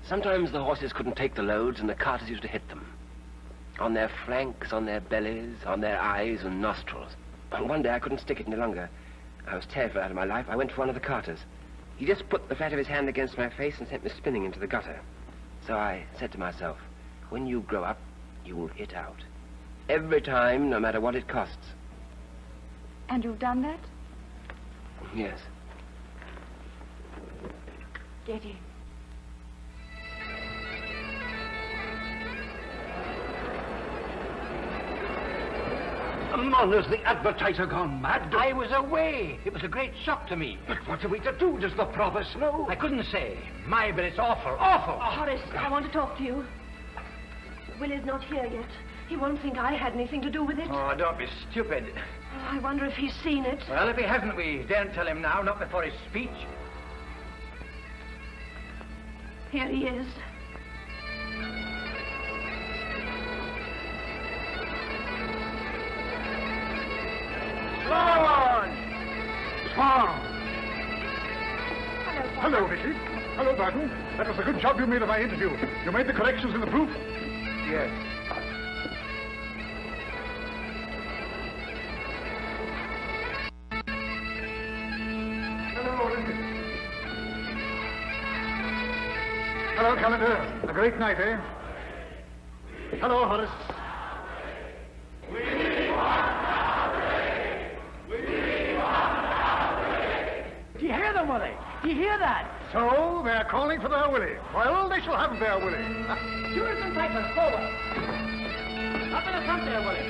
[SPEAKER 10] Sometimes the horses couldn't take the loads and the carters used to hit them. On their flanks, on their bellies, on their eyes and nostrils. And one day I couldn't stick it any longer. I was terrified out of my life. I went for one of the carters. He just put the flat of his hand against my face and sent me spinning into the gutter. So I said to myself, when you grow up, you will hit out. Every time, no matter what it costs.
[SPEAKER 9] And you've done that?
[SPEAKER 10] Yes.
[SPEAKER 9] Get in.
[SPEAKER 8] Man, has the advertiser gone mad? I was away. It was a great shock to me. But what are we to do? Does the provost know? I couldn't say. But it's awful, awful.
[SPEAKER 2] Oh, Horace, I want to talk to you. Willie's not here yet. He won't think I had anything to do with it.
[SPEAKER 8] Oh, don't be stupid.
[SPEAKER 2] Oh, I wonder if he's seen it.
[SPEAKER 8] Well, if he hasn't, we daren't tell him now, not before his speech.
[SPEAKER 2] Here he is.
[SPEAKER 5] Swan! Swan! Hello, Vicky. Hello, Barton. That was a good job you made of my interview. You made the corrections in the proof?
[SPEAKER 10] Yes.
[SPEAKER 5] Hello, Lindy. Hello, Calendar. A great night, eh? Hello, Horace.
[SPEAKER 8] Do you hear them, Willie? Do you hear that?
[SPEAKER 5] So, they're calling for their Willie. Well, they shall have their Willie.
[SPEAKER 8] Stewards and pipers, forward. Up in the front there, Willie.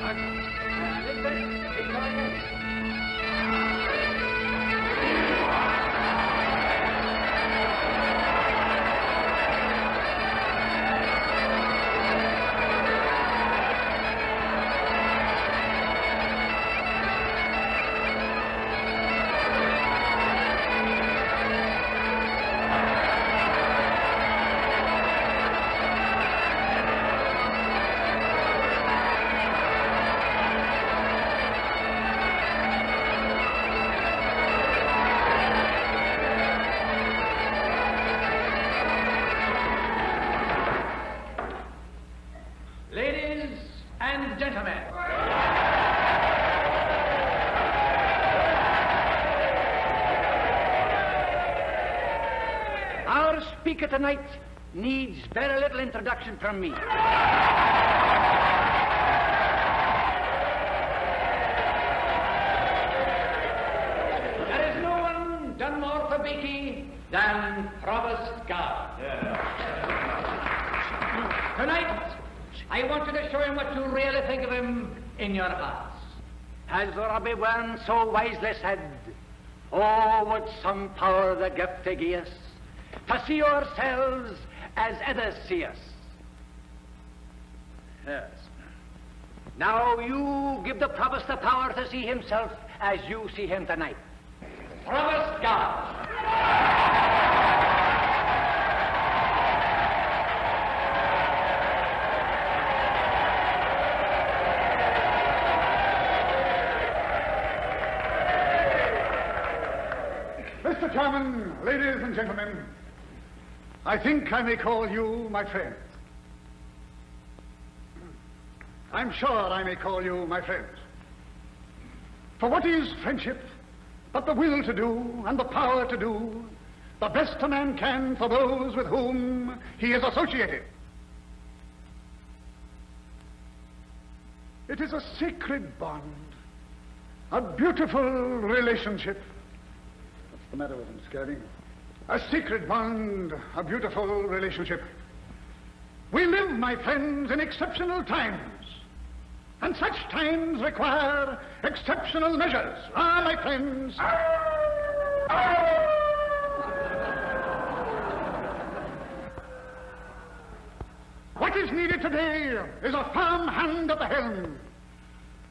[SPEAKER 8] Elizabeth, keep going in. Tonight needs very little introduction from me. There is no one done more for Beatty than Provost Guard. Tonight, I want you to show him what you really think of him in your hearts. As Robbie Warren so wisely said, oh, would some power the gift to give us, to see ourselves as others see us. Yes. Now you give the Provost the power to see himself as you see him tonight. Provost Guard.
[SPEAKER 5] Mr. Chairman, ladies and gentlemen, I think I may call you my friends. I'm sure I may call you my friends. For what is friendship but the will to do and the power to do the best a man can for those with whom he is associated? It is a sacred bond, A beautiful relationship. What's the matter with him, Scary? A secret bond, a beautiful relationship. We live, my friends, in exceptional times. And such times require exceptional measures. Ah, my friends. What is needed today is a firm hand at the helm.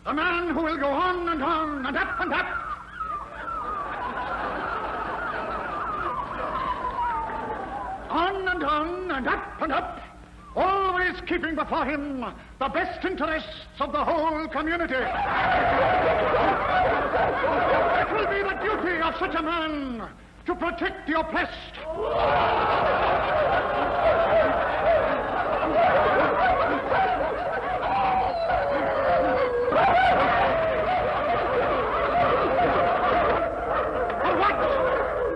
[SPEAKER 5] A man who will go on and on and up and up. On and on and up and up. Always keeping before him the best interests of the whole community. It will be the duty of such a man to protect the oppressed.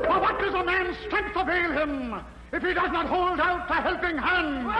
[SPEAKER 5] For what does a man's strength avail him if he does not hold out a helping hand?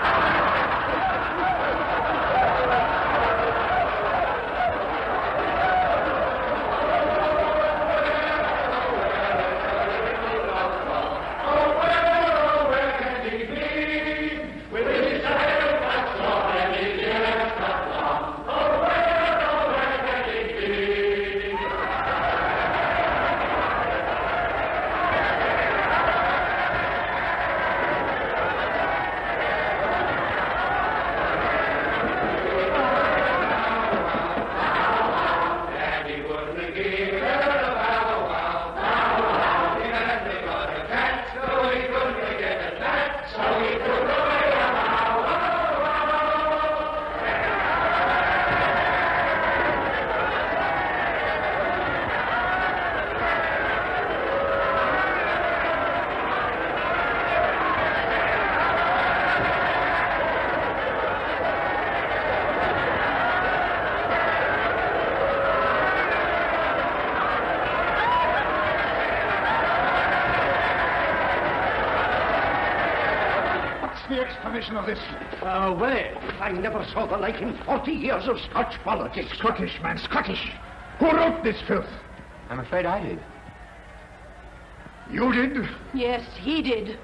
[SPEAKER 5] Of this.
[SPEAKER 1] Well, I never saw the like in 40 years of Scotch politics.
[SPEAKER 5] Scottish, man, Scottish. Who wrote this filth?
[SPEAKER 13] I'm afraid I did.
[SPEAKER 5] You did?
[SPEAKER 2] Yes, he did.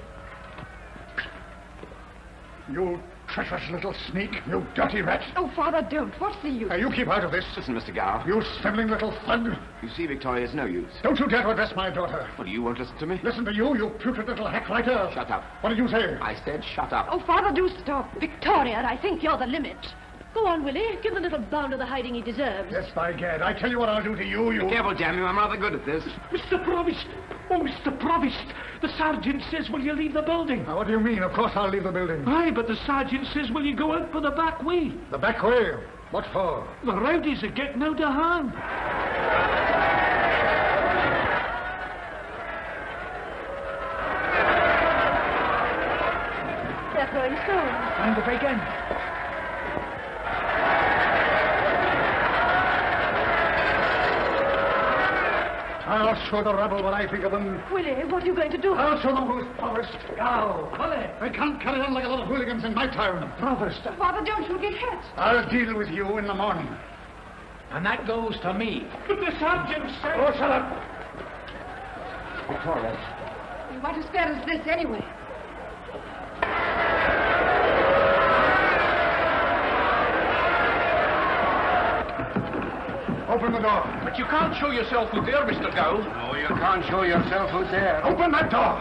[SPEAKER 5] You treacherous little sneak, you dirty rat.
[SPEAKER 9] Oh, Father, don't. What's the use?
[SPEAKER 5] You keep out of this.
[SPEAKER 13] Listen, Mr. Gow.
[SPEAKER 5] You sniveling little thug.
[SPEAKER 13] You see, Victoria, it's no use.
[SPEAKER 5] Don't you dare to address my daughter.
[SPEAKER 13] What, do you won't listen to me?
[SPEAKER 5] Listen to you, you putrid little hack-writer.
[SPEAKER 13] Shut up.
[SPEAKER 5] What did you say?
[SPEAKER 13] I said shut up.
[SPEAKER 9] Oh, Father, do stop.
[SPEAKER 2] Victoria, I think you're the limit. Go on, Willie. Give the little bounder the hiding he deserves.
[SPEAKER 5] Yes, by gad. I tell you what I'll do to you,
[SPEAKER 13] Be careful, damn you. I'm rather good at this.
[SPEAKER 6] Mr. Provost! Oh, Mr. Provost! The sergeant says, will you leave the building?
[SPEAKER 5] Now, what do you mean? Of course I'll leave the building.
[SPEAKER 6] Aye, but the sergeant says, will you go out for the back way?
[SPEAKER 5] The back way? What for?
[SPEAKER 6] The rowdies are getting out of hand.
[SPEAKER 2] They're throwing stones.
[SPEAKER 6] Time to break in.
[SPEAKER 5] I'll show the rabble what I think of them.
[SPEAKER 2] Willie, what are you going to do?
[SPEAKER 5] I'll show them who's provost.
[SPEAKER 6] Now, Willie.
[SPEAKER 5] I can't carry on like a lot of hooligans in my town.
[SPEAKER 6] Provost.
[SPEAKER 9] Father, don't you get hurt.
[SPEAKER 5] I'll deal with you in the morning.
[SPEAKER 6] And that goes to me. But the sergeant said...
[SPEAKER 5] Oh, shut up.
[SPEAKER 13] Victoria.
[SPEAKER 9] What as fair as this, anyway?
[SPEAKER 5] Open the door.
[SPEAKER 14] But you can't show yourself who's there, Mr. Gow.
[SPEAKER 5] No, you can't show yourself who's there. Open that door.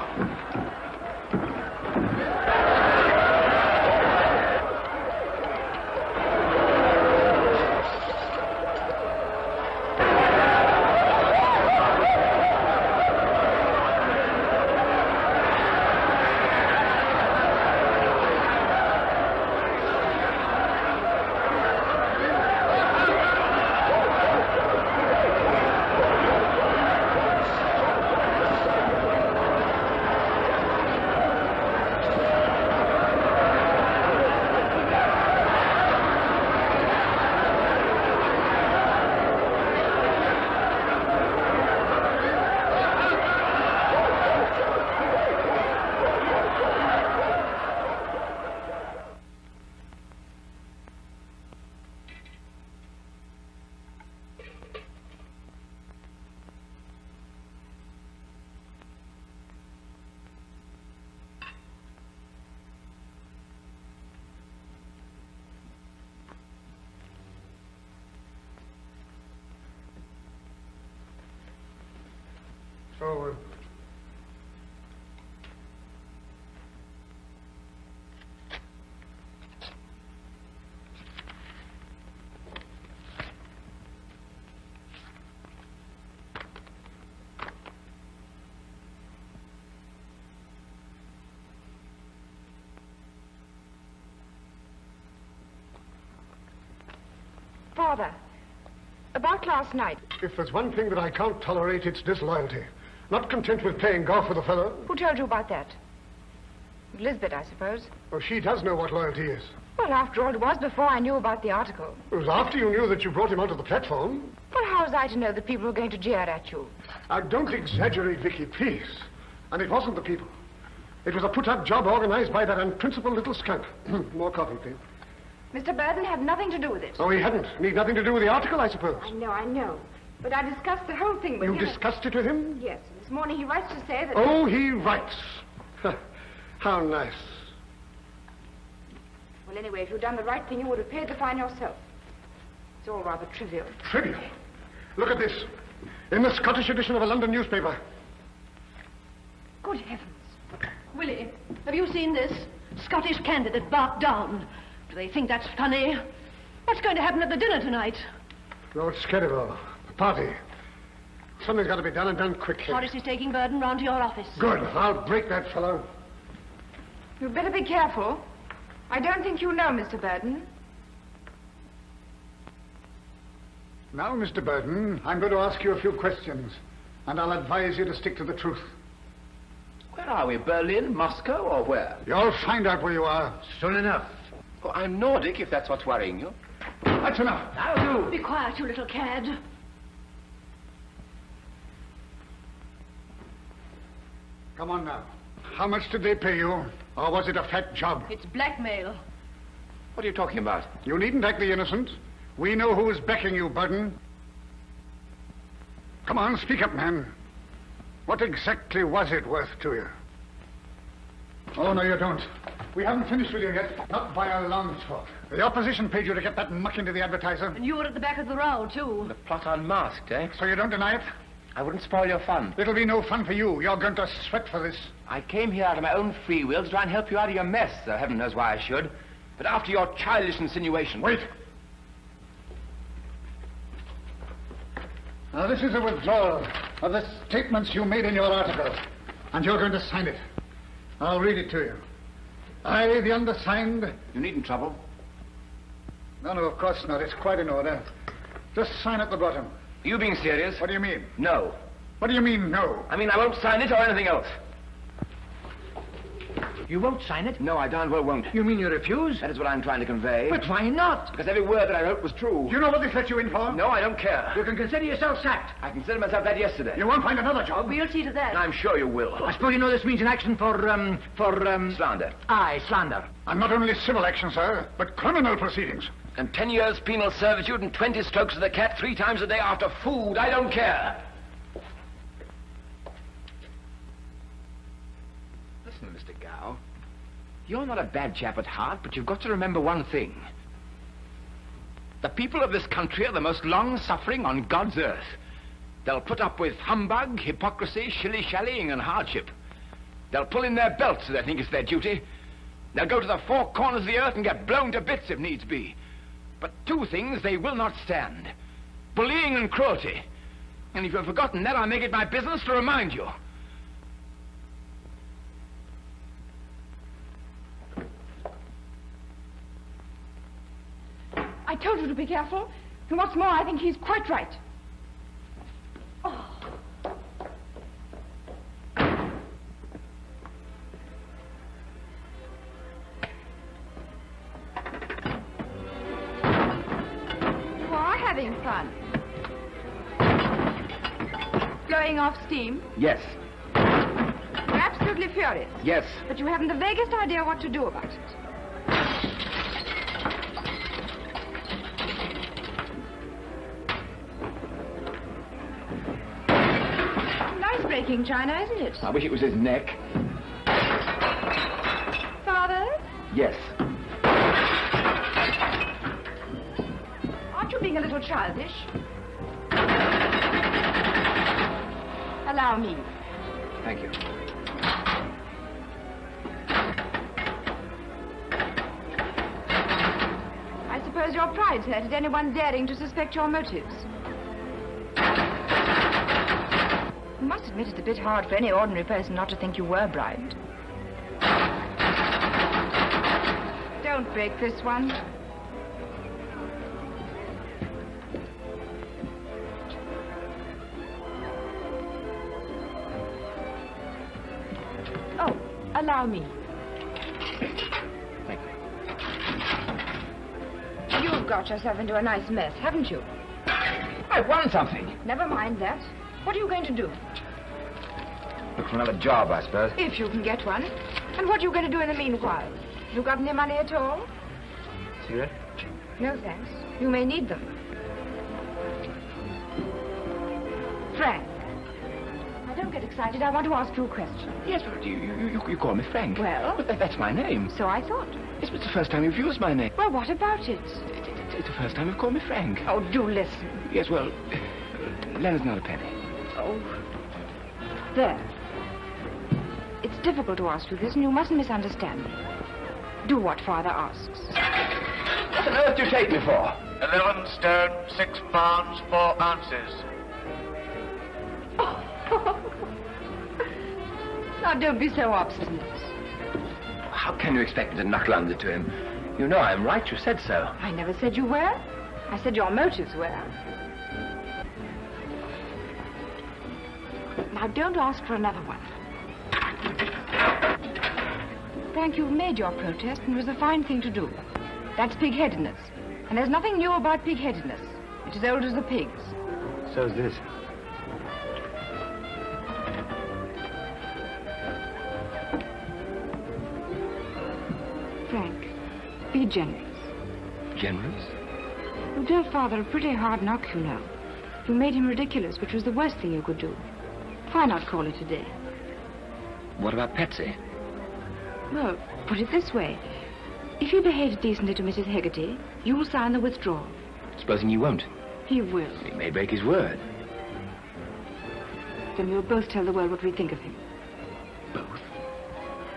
[SPEAKER 5] Oh,
[SPEAKER 9] Father, about last night.
[SPEAKER 18] If there's one thing that I can't tolerate, it's disloyalty. Not content with playing golf with a fellow.
[SPEAKER 9] Who told you about that? Elizabeth, I suppose.
[SPEAKER 18] Oh, she does know what loyalty is.
[SPEAKER 9] Well, after all, it was before I knew about the article.
[SPEAKER 18] It was after you knew that you brought him onto the platform.
[SPEAKER 9] Well, how was I to know that people were going to jeer at you?
[SPEAKER 18] Don't exaggerate, Vicky, please. And it wasn't the people. It was a put-up job organized by that unprincipled little skunk. More coffee, please.
[SPEAKER 9] Mr. Burden had nothing to do with it.
[SPEAKER 18] Oh, he hadn't. Need nothing to do with the article, I suppose.
[SPEAKER 9] I know. But I discussed the whole thing with him.
[SPEAKER 18] You discussed it with him?
[SPEAKER 9] Yes. This morning he writes to say that...
[SPEAKER 18] Oh, he writes. How nice.
[SPEAKER 9] Well, anyway, if you'd done the right thing, you would have paid the fine yourself. It's all rather trivial.
[SPEAKER 18] Trivial? Look at this. In the Scottish edition of a London newspaper.
[SPEAKER 9] Good heavens.
[SPEAKER 2] Willie, have you seen this? Scottish candidate barked down. Do they think that's funny? What's going to happen at the dinner tonight?
[SPEAKER 18] Lord Skerrival, the party. Something's got to be done and done quickly.
[SPEAKER 2] Horace is taking Burden round to your office.
[SPEAKER 18] Good. I'll break that fellow.
[SPEAKER 9] You'd better be careful. I don't think you know Mr. Burden.
[SPEAKER 5] Now, Mr. Burden, I'm going to ask you a few questions, and I'll advise you to stick to the truth.
[SPEAKER 13] Where are we? Berlin, Moscow, or where?
[SPEAKER 5] You'll find out where you are soon enough.
[SPEAKER 13] Oh, I'm Nordic, if that's what's worrying you.
[SPEAKER 5] That's enough.
[SPEAKER 13] That'll do.
[SPEAKER 2] Be quiet, you little cad.
[SPEAKER 5] Come on now. How much did they pay you? Or was it a fat job?
[SPEAKER 2] It's blackmail.
[SPEAKER 13] What are you talking about?
[SPEAKER 5] You needn't act the innocent. We know who is backing you, Burden. Come on, speak up, man. What exactly was it worth to you? Oh, no, you don't. We haven't finished with you yet. Not by a long shot. The opposition paid you to get that muck into the advertiser.
[SPEAKER 2] And you were at the back of the row, too.
[SPEAKER 13] The plot unmasked, eh?
[SPEAKER 5] So you don't deny it?
[SPEAKER 13] I wouldn't spoil your fun.
[SPEAKER 5] It'll be no fun for you. You're going to sweat for this.
[SPEAKER 13] I came here out of my own free will to try and help you out of your mess, though heaven knows why I should. But after your childish insinuation...
[SPEAKER 5] Wait. Now, this is a withdrawal of the statements you made in your article. And you're going to sign it. I'll read it to you. I, the undersigned...
[SPEAKER 13] You needn't trouble.
[SPEAKER 5] No, of course not. It's quite in order. Just sign at the bottom.
[SPEAKER 13] Are you being serious?
[SPEAKER 5] What do you mean?
[SPEAKER 13] No.
[SPEAKER 5] What do you mean, no?
[SPEAKER 13] I mean, I won't sign it or anything else.
[SPEAKER 8] You won't sign it?
[SPEAKER 13] No, I darn well won't.
[SPEAKER 8] You mean you refuse?
[SPEAKER 13] That is what I'm trying to convey.
[SPEAKER 8] But why not?
[SPEAKER 13] Because every word that I wrote was true.
[SPEAKER 5] Do you know what they let you in for?
[SPEAKER 13] No, I don't care.
[SPEAKER 8] You can consider yourself sacked.
[SPEAKER 13] I considered myself that yesterday.
[SPEAKER 5] You won't find another job.
[SPEAKER 2] We'll see to that.
[SPEAKER 13] I'm sure you will.
[SPEAKER 8] I suppose you know this means an action for
[SPEAKER 13] slander.
[SPEAKER 8] Aye, slander.
[SPEAKER 5] And not only civil action, sir, but criminal proceedings.
[SPEAKER 13] And 10 years penal servitude and 20 strokes of the cat 3 times a day after food. I don't care. Listen, Mr. Gow. You're not a bad chap at heart, but you've got to remember one thing. The people of this country are the most long-suffering on God's earth. They'll put up with humbug, hypocrisy, shilly-shallying, and hardship. They'll pull in their belts if they think it's their duty. They'll go to the 4 corners of the earth and get blown to bits if needs be. But 2 things they will not stand. Bullying and cruelty. And if you've forgotten that, I'll make it my business to remind you.
[SPEAKER 9] I told you to be careful. And what's more, I think he's quite right. Oh. You are having fun. Blowing off steam?
[SPEAKER 13] Yes.
[SPEAKER 9] You're absolutely furious.
[SPEAKER 13] Yes.
[SPEAKER 9] But you haven't the vaguest idea what to do about it. Breaking china, isn't it?
[SPEAKER 13] I wish it was his neck.
[SPEAKER 9] Father?
[SPEAKER 13] Yes.
[SPEAKER 9] Aren't you being a little childish? Allow me.
[SPEAKER 13] Thank you.
[SPEAKER 9] I suppose your pride's hurt at anyone daring to suspect your motives. You must admit it's a bit hard for any ordinary person not to think you were bribed. Don't break this one. Oh, allow me.
[SPEAKER 13] Thank you.
[SPEAKER 9] You've got yourself into a nice mess, haven't you?
[SPEAKER 13] I've won something.
[SPEAKER 9] Never mind that. What are you going to do?
[SPEAKER 13] Look for another job, I suppose.
[SPEAKER 9] If you can get one. And what are you going to do in the meanwhile? You got any money at all?
[SPEAKER 13] Cigarette?
[SPEAKER 9] No, thanks. You may need them. Frank. Now, don't get excited. I want to ask you a question.
[SPEAKER 13] Yes, but you call me Frank.
[SPEAKER 9] Well?
[SPEAKER 13] But that's my name.
[SPEAKER 9] So I thought.
[SPEAKER 13] Yes, but it's the first time you've used my name.
[SPEAKER 9] Well, what about it?
[SPEAKER 13] It's the first time you've called me Frank.
[SPEAKER 9] Oh, do listen.
[SPEAKER 13] Yes, well, Leonard's not a penny.
[SPEAKER 9] Oh. There. It's difficult to ask you this, and you mustn't misunderstand me. Do what Father asks.
[SPEAKER 13] What on earth do you take me for?
[SPEAKER 19] 11 stone, 6 pounds, 4 ounces.
[SPEAKER 9] Now, don't be so obstinate.
[SPEAKER 13] How can you expect me to knuckle under to him? You know I'm right. You said so.
[SPEAKER 9] I never said you were. I said your motives were. Now, don't ask for another one. Frank, you've made your protest, and it was a fine thing to do. That's pig-headedness. And there's nothing new about pig-headedness. It's as old as the pigs.
[SPEAKER 13] So's this.
[SPEAKER 9] Frank, be generous.
[SPEAKER 13] Generous?
[SPEAKER 9] You dealt Father a pretty hard knock, you know. You made him ridiculous, which was the worst thing you could do. Why not call it a day?
[SPEAKER 10] What about Patsy?
[SPEAKER 9] Well, put it this way. If he behaves decently to Mrs. Hegarty, you'll sign the withdrawal.
[SPEAKER 10] Supposing you won't?
[SPEAKER 9] He will.
[SPEAKER 10] He may break his word.
[SPEAKER 9] Then we'll both tell the world what we think of him.
[SPEAKER 10] Both?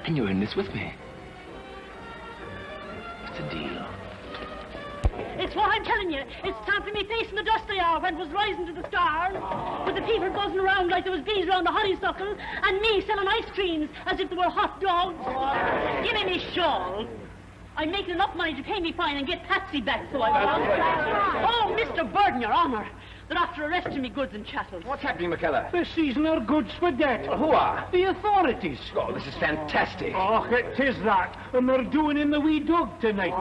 [SPEAKER 10] And you're in this with me? It's a deal.
[SPEAKER 7] It's what I'm telling you. It's stamping me face in the dust they are when it was rising to the stars, with the people buzzing around like there was bees around the honeysuckle, and me selling ice creams as if they were hot dogs. Give me me shawl. I'm making enough money to pay me fine and get Patsy back, so I will. Oh, Mr. Burden, Your Honour. They're after arresting me goods and chattels.
[SPEAKER 13] What's happening, McKellar?
[SPEAKER 6] They're seizing our goods for debt.
[SPEAKER 13] Who are?
[SPEAKER 6] The authorities.
[SPEAKER 13] Oh, this is fantastic.
[SPEAKER 6] Oh, it is that. And they're doing in the wee dog tonight.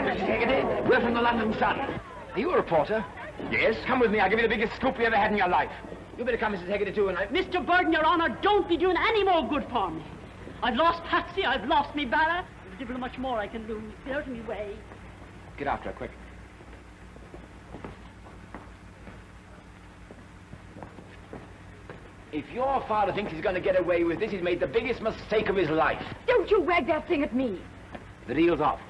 [SPEAKER 13] Mrs. Hegarty, we're from the London Sun. Are you a reporter? Yes. Come with me. I'll give you the biggest scoop you ever had in your life. You better come, Mrs. Hegarty, too, and
[SPEAKER 7] Mr. Burden, Your Honour, don't be doing any more good for me. I've lost Patsy, I've lost me Bala. There's a devil much more I can lose. Get out of me way.
[SPEAKER 13] Get after her, quick. If your father thinks he's going to get away with this, he's made the biggest mistake of his life.
[SPEAKER 9] Don't you wag that thing at me.
[SPEAKER 13] The deal's off.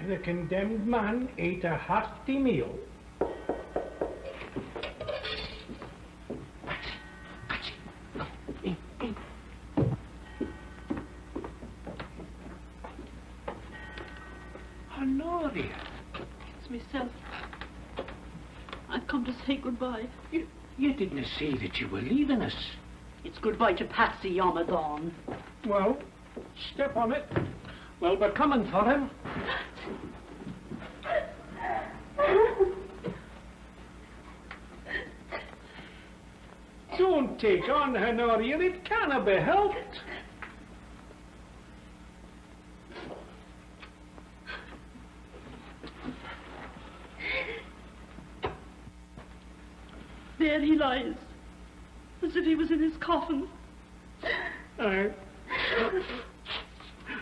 [SPEAKER 6] The condemned man ate a hearty meal.
[SPEAKER 7] Honoria. It's myself. I've come to say goodbye.
[SPEAKER 6] You didn't say that you were leaving us.
[SPEAKER 7] It's goodbye to Patsy Yomadon.
[SPEAKER 6] Well, step on it. Well, we're coming for him. Don't take on, Honoria. It cannot be helped.
[SPEAKER 7] There he lies, as if he was in his coffin.
[SPEAKER 6] I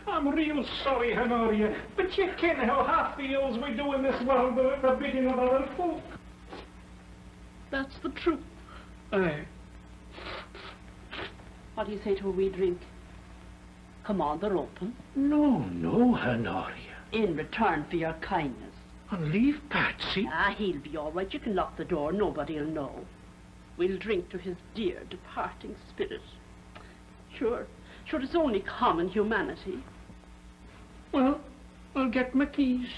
[SPEAKER 6] I'm real sorry, Honoria, but you ken how half the ills we do in this world are at the bidding of other folk.
[SPEAKER 7] That's the truth.
[SPEAKER 6] Aye.
[SPEAKER 7] What do you say to a wee drink? Come on, they're open.
[SPEAKER 6] No, Honoria.
[SPEAKER 7] In return for your kindness.
[SPEAKER 6] And leave Patsy?
[SPEAKER 7] Ah, he'll be all right. You can lock the door. Nobody'll know. We'll drink to his dear departing spirit. Sure, it's only common humanity.
[SPEAKER 6] Well, I'll get my keys.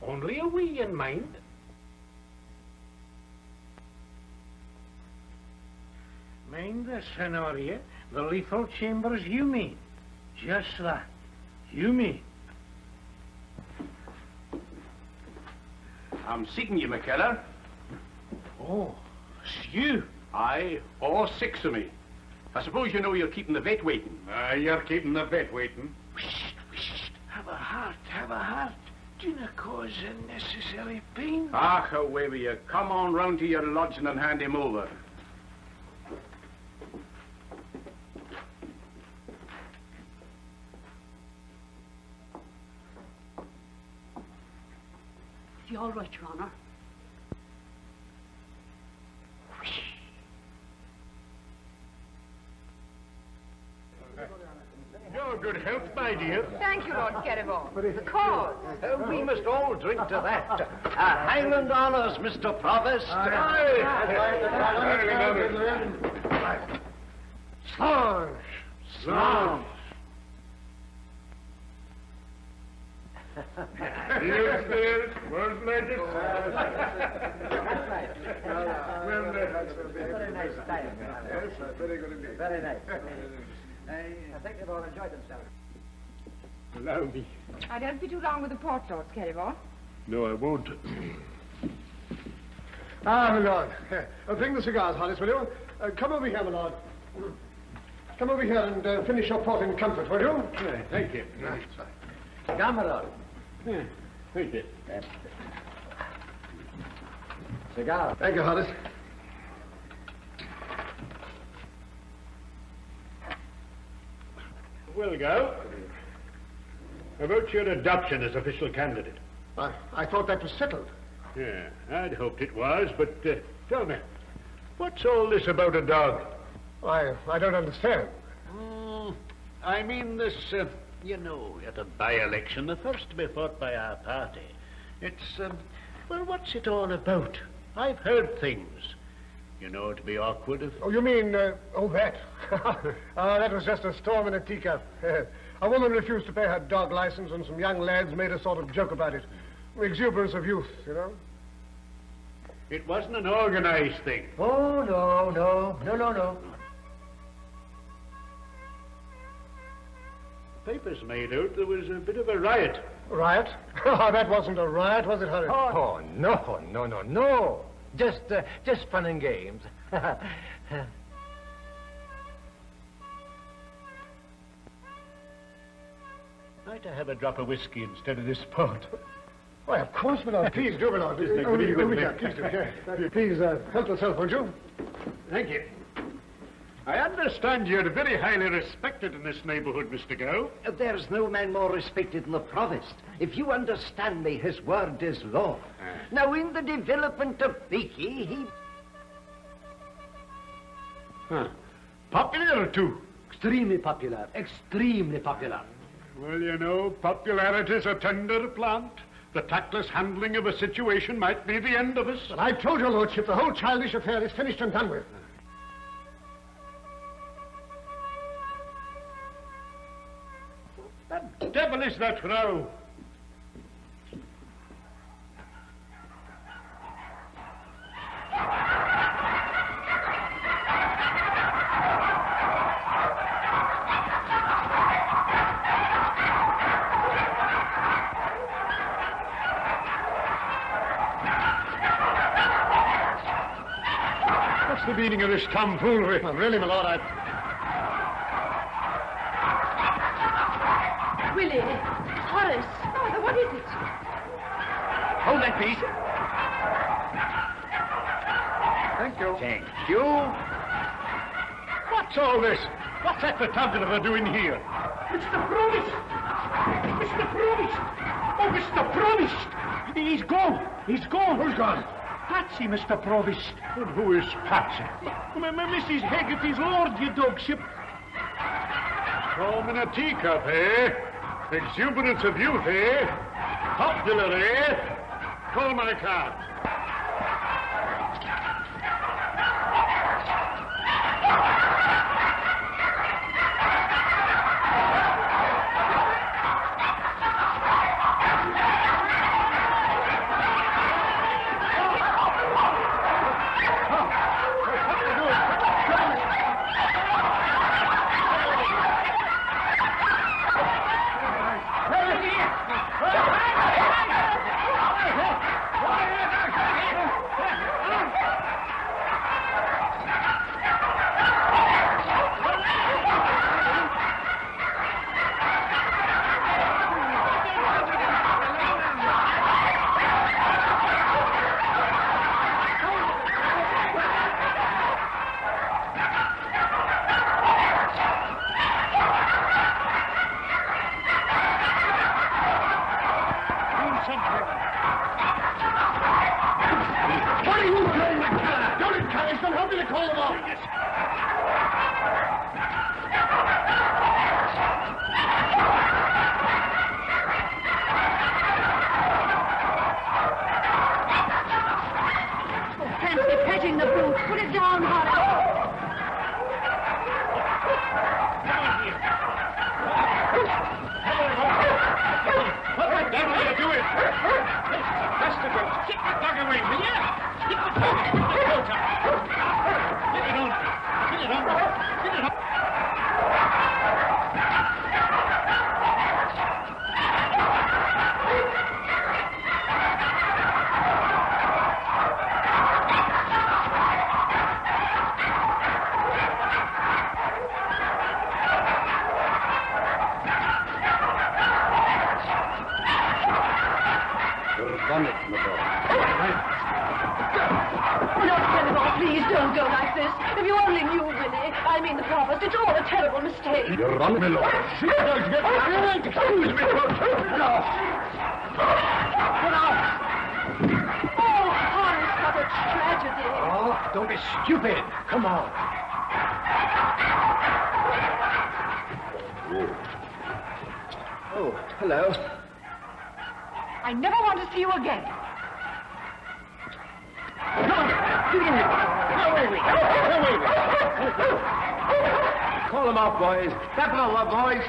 [SPEAKER 6] Only a wee in mind. Mind this, Honoria. The lethal chambers you mean. Just that. You mean.
[SPEAKER 14] I'm seeking you, McKellar.
[SPEAKER 6] Oh, it's you.
[SPEAKER 14] Aye, all 6 of me. I suppose you know you're keeping the vet waiting.
[SPEAKER 17] Aye, you're keeping the vet waiting.
[SPEAKER 6] Whisht. Have a heart. Do not cause unnecessary pain.
[SPEAKER 14] Ah, away with you. Come on round to your lodging and hand him over.
[SPEAKER 7] Is he all right, Your Honour?
[SPEAKER 6] Your good health, my dear.
[SPEAKER 9] Thank you, Lord Kerrivan. The cause.
[SPEAKER 1] We must all drink to that. Highland honours, Mr. Provost.
[SPEAKER 17] Slange. Yes, dear. Where's Legend?
[SPEAKER 8] Very nice time.
[SPEAKER 5] Yes, very good indeed.
[SPEAKER 8] Very nice. I think they've all enjoyed themselves.
[SPEAKER 17] Allow me.
[SPEAKER 9] I don't be too long with the port, Lord Kerrivan.
[SPEAKER 17] No, I won't.
[SPEAKER 5] My lord. Bring the cigars, Hollis, will you? Come over here, my lord. Come over here and finish your port in comfort, will you?
[SPEAKER 17] Thank you.
[SPEAKER 8] Cigar, my lord.
[SPEAKER 17] Thank you.
[SPEAKER 8] Cigar.
[SPEAKER 5] Thank you, Hollis.
[SPEAKER 17] Well, go. About your adoption as official candidate.
[SPEAKER 5] I thought that was settled.
[SPEAKER 17] Yeah, I'd hoped it was, but tell me, what's all this about a dog?
[SPEAKER 5] I don't understand.
[SPEAKER 20] I mean this, you know, at a by-election, the first to be fought by our party. It's, well, what's it all about? I've heard things. You know, it'd be awkward if...
[SPEAKER 5] Oh, you mean, that? That was just a storm in a teacup. A woman refused to pay her dog license, and some young lads made a sort of joke about it. Exuberance of youth, you know.
[SPEAKER 17] It wasn't an organized thing.
[SPEAKER 8] Oh, no.
[SPEAKER 17] The papers made out there was a bit of a riot.
[SPEAKER 5] Riot? Oh, that wasn't a riot, was it, Harry?
[SPEAKER 8] Oh, no. Just fun and games.
[SPEAKER 17] Might I have a drop of whiskey instead of this port?
[SPEAKER 5] Why, of course, my lord. Please do, my lord. Please do. Please, help yourself, won't you?
[SPEAKER 17] Thank you. I understand you're very highly respected in this neighborhood, Mr. Gow.
[SPEAKER 1] There's no man more respected than the Provost. If you understand me, his word is law. Now, in the development of Vicky, he...
[SPEAKER 17] Popular, too?
[SPEAKER 8] Extremely popular.
[SPEAKER 17] Well, you know, popularity's a tender plant. The tactless handling of a situation might be the end of us.
[SPEAKER 5] But I've told your lordship the whole childish affair is finished and done with.
[SPEAKER 17] The devil is that row? What's the meaning of this tomfoolery?
[SPEAKER 5] Well, really, my lord,
[SPEAKER 2] Willie, Horace, Father, what is it?
[SPEAKER 10] Hold that, please.
[SPEAKER 5] you.
[SPEAKER 13] Thank you.
[SPEAKER 17] What's all this? What's that photographer doing here?
[SPEAKER 6] Mr. Provost! Mr. Provost! Oh, Mr. Provost! He's gone! He's gone!
[SPEAKER 17] Who's gone?
[SPEAKER 6] Patsy, Mr. Provost.
[SPEAKER 17] And who is Patsy?
[SPEAKER 6] Mrs. Haggerty's lord, your dogship.
[SPEAKER 17] Home in a teacup, eh? Exuberance of youth, eh? Popular, eh? Call my card.
[SPEAKER 2] Please don't go like this. If you only knew, Willie, I mean the provost, it's all a terrible mistake.
[SPEAKER 17] You're running, my lord. Excuse me,
[SPEAKER 2] No. Oh, Horace, what a tragedy.
[SPEAKER 8] Oh, don't be stupid. Come on.
[SPEAKER 10] Oh, hello.
[SPEAKER 9] I never want to see you again.
[SPEAKER 10] Call them off, boys. Back them up, boys.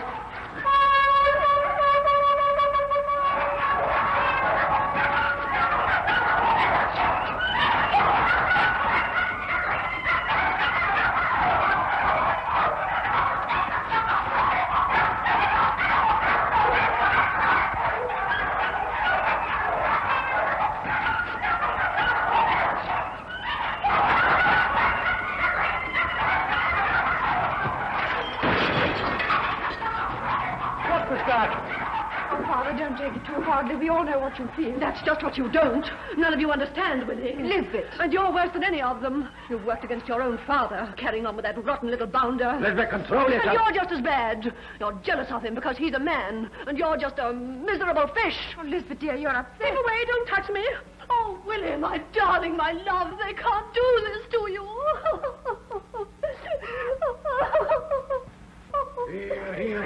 [SPEAKER 9] Don't take it too hardly. We all know what you feel.
[SPEAKER 2] That's just what you don't. None of you understand, Willie.
[SPEAKER 9] Live it.
[SPEAKER 2] And you're worse than any of them. You've worked against your own father, carrying on with that rotten little bounder.
[SPEAKER 8] Elizabeth, control yourself.
[SPEAKER 2] And you're just as bad. You're jealous of him because he's a man, and you're just a miserable fish.
[SPEAKER 9] Oh, Elizabeth, dear, you're upset.
[SPEAKER 2] Step away, don't touch me. Oh, Willie, my darling, my love, they can't do this to you.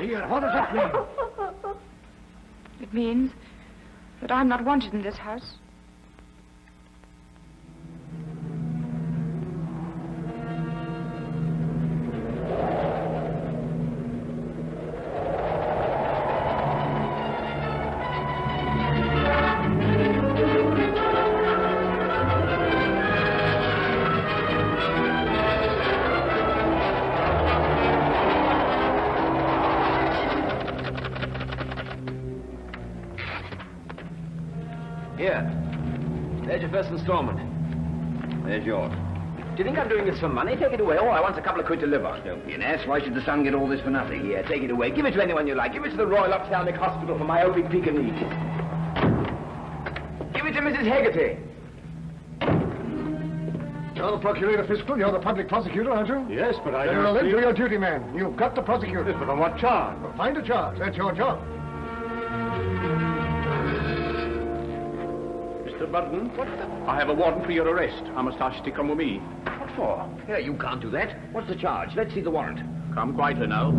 [SPEAKER 8] Here. What does that mean?
[SPEAKER 9] It means that I'm not wanted in this house.
[SPEAKER 10] Here. There's your first installment. There's yours. Do you think I'm doing this for money? Take it away. Oh, I want a couple of quid to live on. Don't be an ass. Why should the son get all this for nothing? Here, take it away. Give it to anyone you like. Give it to the Royal Ophthalmic Hospital for myopic Pekingese. Give it to Mrs. Haggerty.
[SPEAKER 18] You're the procurator fiscal, you're the public prosecutor, aren't you?
[SPEAKER 17] Yes, but I
[SPEAKER 18] Then
[SPEAKER 17] don't
[SPEAKER 18] you'll
[SPEAKER 17] see...
[SPEAKER 18] do your duty, man. You've got to prosecute.
[SPEAKER 17] Yes, but on what charge?
[SPEAKER 18] Well, find a charge. That's your job.
[SPEAKER 14] Mr. Burden, I have a warrant for your arrest. I must ask you to come with me.
[SPEAKER 10] What for? Yeah, you can't do that. What's the charge? Let's see the warrant.
[SPEAKER 14] Come quietly now.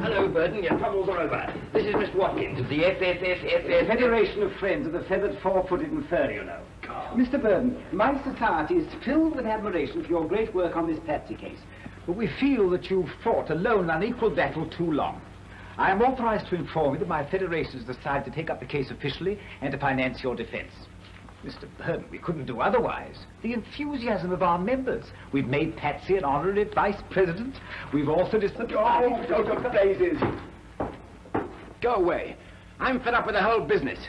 [SPEAKER 10] Hello, Burden. Your troubles are over. This is Miss Watkins of the
[SPEAKER 8] Federation of Friends of the Feathered Four-Footed and Furry, you know. Mr. Burden, my society is filled with admiration for your great work on this Patsy case, but we feel that you've fought a lone, unequal battle too long. I am authorized to inform you that my federation has decided to take up the case officially and to finance your defense. Mr. Burden, we couldn't do otherwise. The enthusiasm of our members. We've made Patsy an honorary vice president. We've also
[SPEAKER 10] Oh, go to blazes. Go away. I'm fed up with the whole business.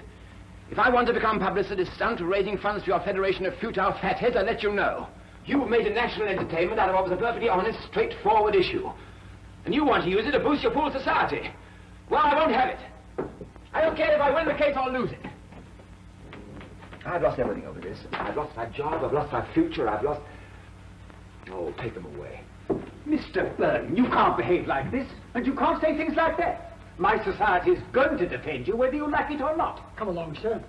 [SPEAKER 10] If I want to become publicity stunt raising funds for your federation of futile fatheads, I'll let you know. You've made a national entertainment out of what was a perfectly honest, straightforward issue. And you want to use it to boost your poor society. Well, I won't have it. I don't care if I win the case or lose it. I've lost everything over this. I've lost my job, I've lost my future, I've lost... Oh, take them away.
[SPEAKER 8] Mr. Burden, you can't behave like this, and you can't say things like that. My society is going to defend you, whether you like it or not.
[SPEAKER 5] Come along, sir.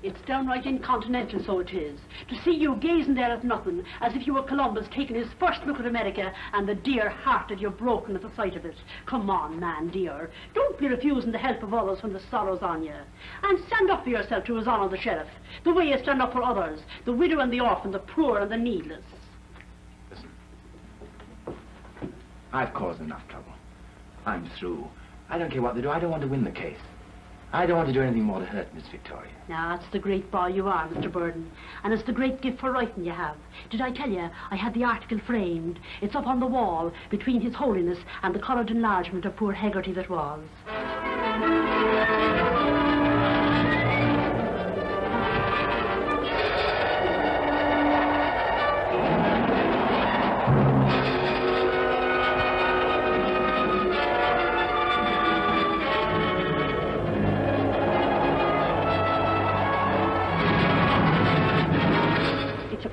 [SPEAKER 7] It's downright incontinental, so it is. To see you gazing there at nothing, as if you were Columbus taking his first look at America, and the dear heart that you're broken at the sight of it. Come on, man dear. Don't be refusing the help of others when the sorrow's on you. And stand up for yourself to his honour the sheriff, the way you stand up for others, the widow and the orphan, the poor and the needless.
[SPEAKER 10] Listen. I've caused enough trouble. I'm through. I don't care what they do. I don't want to win the case. I don't want to do anything more to hurt Miss Victoria.
[SPEAKER 7] Now, that's the great boy you are, Mr. Burden. And it's the great gift for writing you have. Did I tell you I had the article framed? It's up on the wall between His Holiness and the coloured enlargement of poor Haggerty that was.